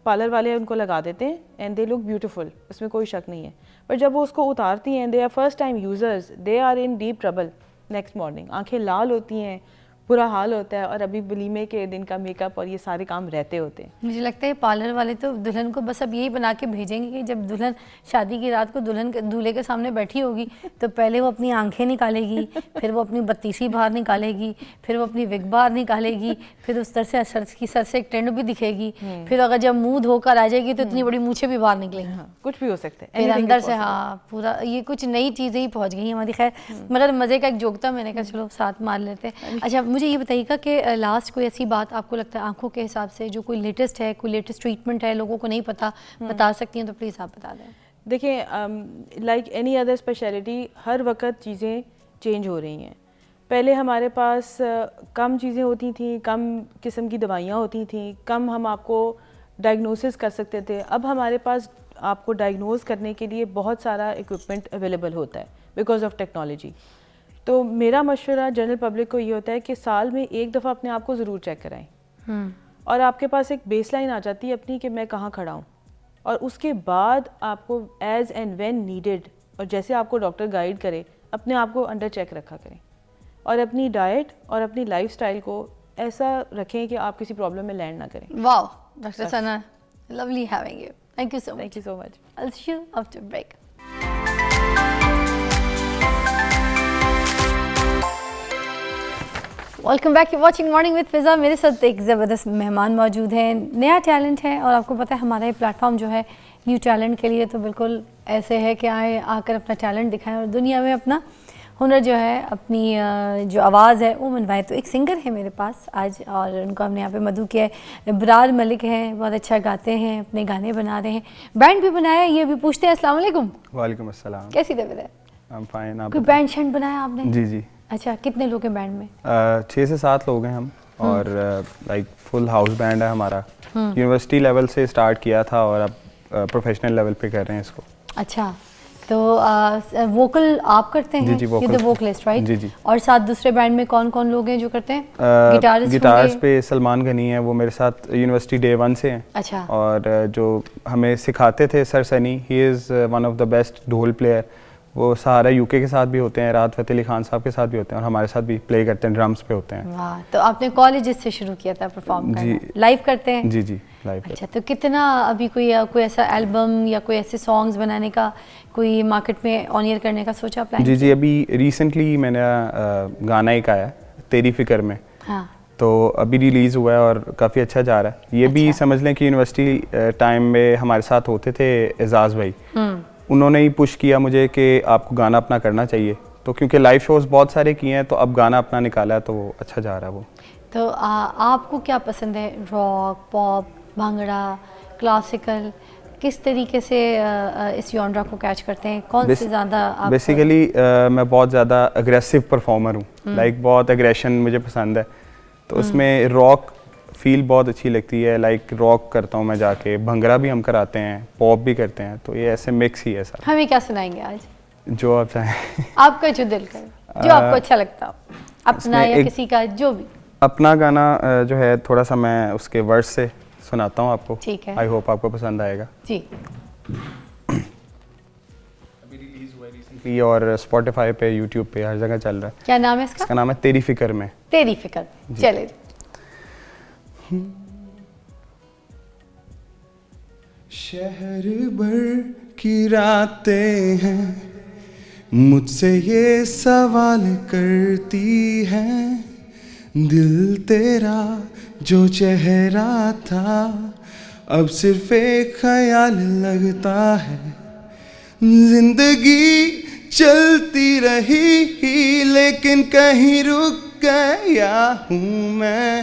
پارلر والے ان کو لگا دیتے ہیں اینڈ دے لک بیوٹیفل, اس میں کوئی شک نہیں ہے. پر جب وہ اس کو اتارتی ہیں, they are first time users, they are in deep trouble next morning. آنکھیں لال ہوتی ہیں, برا حال ہوتا ہے, اور ابھی ولیمے کے دن کا میک اپ اور یہ سارے کام رہتے ہوتے ہیں. مجھے لگتا ہے پارلر والے تو دلہن کو بس اب یہی بنا کے بھیجیں گے کہ جب دلہن شادی کی رات کو دولہے کے سامنے بیٹھی ہوگی تو پہلے وہ اپنی آنکھیں نکالے گی, پھر وہ اپنی بتیسی باہر نکالے گی, پھر وہ اپنی وگ باہر نکالے گی, پھر اس طرح سے سر سے ایک ٹرینڈ بھی دکھے گی, پھر اگر جب منہ دھو کر آ جائے گی تو اتنی بڑی مونچھیں بھی باہر نکلیں گی, کچھ بھی ہو سکتا ہے پھر اندر سے. ہاں پورا یہ کچھ نئی چیزیں ہی پہنچ گئی ہیں ہماری. خیر مگر مزے کا ایک جوک تھا, میں نے کہا چلو ساتھ مار لیتے ہیں. اچھا مجھے یہ بتائیے گا کہ لاسٹ کوئی ایسی بات آپ کو لگتا ہے آنکھوں کے حساب سے جو کوئی لیٹسٹ ہے, کوئی لیٹسٹ ٹریٹمنٹ ہے, لوگوں کو نہیں پتہ, بتا سکتی ہیں تو پلیز آپ بتا دیں. دیکھیں لائک اینی ادر اسپیشلٹی ہر وقت چیزیں چینج ہو رہی ہیں. پہلے ہمارے پاس کم چیزیں ہوتی تھیں, کم قسم کی دوائیاں ہوتی تھیں, کم ہم آپ کو ڈائگنوسس کر سکتے تھے. اب ہمارے پاس آپ کو ڈائگنوز کرنے کے لیے بہت سارا ایکوپمنٹ اویلیبل ہوتا ہے بیکاز آف ٹیکنالوجی. تو میرا مشورہ جنرل پبلک کو یہ ہوتا ہے کہ سال میں ایک دفعہ اپنے آپ کو ضرور چیک کرائیں, اور آپ کے پاس ایک بیس لائن آ جاتی ہے اپنی کہ میں کہاں کھڑا ہوں, اور اس کے بعد آپ کو ایز اینڈ وین نیڈیڈ اور جیسے آپ کو ڈاکٹر گائیڈ کرے اپنے آپ کو انڈر چیک رکھا کریں, اور اپنی ڈائٹ اور اپنی لائف سٹائل کو ایسا رکھیں کہ آپ کسی پرابلم میں لینڈ نہ کریں. Wow doctor Sana, lovely having you. Thank you so much. Thank you so much. I'll see you after break. Welcome back, you watching morning with فضا. میرے ساتھ ایک زبردست مہمان موجود ہیں, نیا ٹیلنٹ ہے, اور آپ کو پتہ ہے ہمارا یہ پلیٹ فارم جو ہے نیو ٹیلنٹ کے لیے تو بالکل ایسے ہے کہ آئے آ کر اپنا ٹیلنٹ دکھائیں اور دنیا میں اپنا ہنر جو ہے, اپنی جو آواز ہے وہ منوائے. تو ایک سنگر ہے میرے پاس آج, اور ان کو ہم نے یہاں پہ مدعو کیا ہے. ابرار ملک ہیں, بہت اچھا گاتے ہیں, اپنے گانے بنا رہے ہیں, بینڈ بھی بنایا ہے. یہ بھی پوچھتے ہیں السلام علیکم. وعلیکم السلام. کیسی طبیعت ہے؟ I'm fine. آپ کوئی بینڈ شینڈ بنایا آپ نے؟ جی جی. اچھا کتنے لوگ ہیں بینڈ میں؟ 6 سے 7 لوگ ہیں ہم, اور لائک فل ہاؤس بینڈ ہے ہمارا. یونیورسٹی لیول سے اسٹارٹ کیا تھا اور اب پروفیشنل لیول پہ کر رہے ہیں اس کو. اچھا تو ووکل آپ کرتے ہیں؟ جی ووکل. Vocalist right. جی جی. اور ساتھ دوسرے بینڈ میں کون کون لوگ ہیں جو کرتے ہیں؟ گٹارز پہ سلمان غنی ہیں, وہ میرے ساتھ یونیورسٹی ڈے 1 سے ہیں. اچھا. اور جو ہمیں سکھاتے تھے sir Sunny, he is one of the best dhol player. وہ سہارا یو کے ساتھ بھی ہوتے ہیں, راحت فتح علی خان صاحب کے ساتھ بھی ہوتے ہیں, اور ہمارے ساتھ بھی پلے کرتے ہیں, ڈرمز پہ ہوتے ہیں. واہ, تو آپ نے کالجز سے شروع کیا تھا پرفارم کرنا؟ لائیو کرتے ہیں؟ جی جی لائیو. اچھا تو کتنا ابھی کوئی ایسا البم یا کوئی ایسے سانگز بنانے کا کوئی مارکیٹ میں آن ایئر کرنے کا سوچا پلان؟ جی جی ابھی ریسنٹلی میں نے گانا ایک آیا تیری فکر میں. ہاں تو ابھی ریلیز ہوا ہے اور کافی اچھا جا رہا ہے. یہ بھی سمجھ لیں کہ یونیورسٹی ٹائم میں ہمارے ساتھ ہوتے تھے اعزاز بھائی, انہوں نے ہی پش کیا مجھے کہ آپ کو گانا اپنا کرنا چاہیے. تو کیونکہ لائیو شوز بہت سارے کیے ہیں تو اب گانا اپنا نکالا ہے تو وہ اچھا جا رہا ہے. وہ تو آپ کو کیا پسند ہے, راک, پاپ, بھانگڑا, کلاسیکل, کس طریقے سے اس جانرا کو کیچ کرتے ہیں, کون سے زیادہ؟ بیسیکلی میں بہت زیادہ اگریسو پرفارمر ہوں, لائک بہت اگریشن مجھے پسند ہے. تو اس میں راک فیل بہت اچھی لگتی ہے, لائک راک کرتا ہوں میں جا کے, بھنگڑا بھی ہم کراتے ہیں, پاپ بھی کرتے ہیں. تو یہ ایسے مکس ہی ہے سر. ہمیں کیا سنائیں گے آج؟ جو آپ چاہیں, آپ کا جو دل کرے, جو آپ کو اچھا لگتا ہو, اپنا یا کسی کا, جو بھی. اپنا گانا جو ہے تھوڑا سا میں اس کے ورڈ سے سناتا ہوں آپ کو. ٹھیک ہے. آئی ہوپ آپ کو پسند آئے گا. جی. ابھی ریلیز ہوا ہے ریسنٹلی اور اسپوٹیفائی پہ, یوٹیوب پہ, ہر جگہ چل رہا ہے. کیا نام ہے اس کا؟ اس کا نام ہے تیری فکر میں. تیری فکر. چلے. شہر بھر کی راتیں ہیں, مجھ سے یہ سوال کرتی ہیں, دل تیرا جو چہرہ تھا اب صرف ایک خیال لگتا ہے. زندگی چلتی رہی لیکن کہیں رک گیا ہوں میں,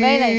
very nice.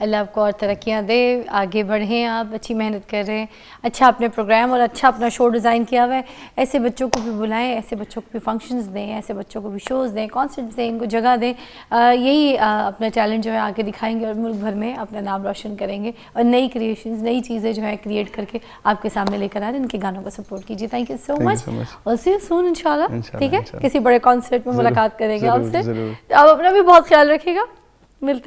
اللہ آپ کو اور ترقیاں دے, آگے بڑھیں, آپ اچھی محنت کر رہے ہیں, اچھا اپنے پروگرام اور اچھا اپنا شو ڈیزائن کیا ہوا ہے. ایسے بچوں کو بھی بلائیں, ایسے بچوں کو بھی فنکشنز دیں, ایسے بچوں کو بھی شوز دیں, کانسرٹس دیں, ان کو جگہ دیں. یہی اپنا ٹیلنٹ جو ہے آگے دکھائیں گے اور ملک بھر میں اپنا نام روشن کریں گے, اور نئی کریشنز, نئی چیزیں جو ہے کریٹ کر کے آپ کے سامنے لے کر آ رہے ہیں. ان کے گانوں کو سپورٹ کیجیے. تھینک یو سو مچ. اور سی یو سون انشاءاللہ. ٹھیک ہے, کسی بڑے کانسرٹ میں ملاقات کریں گے آپ سے. آپ اپنا بھی بہت خیال رکھیے گا.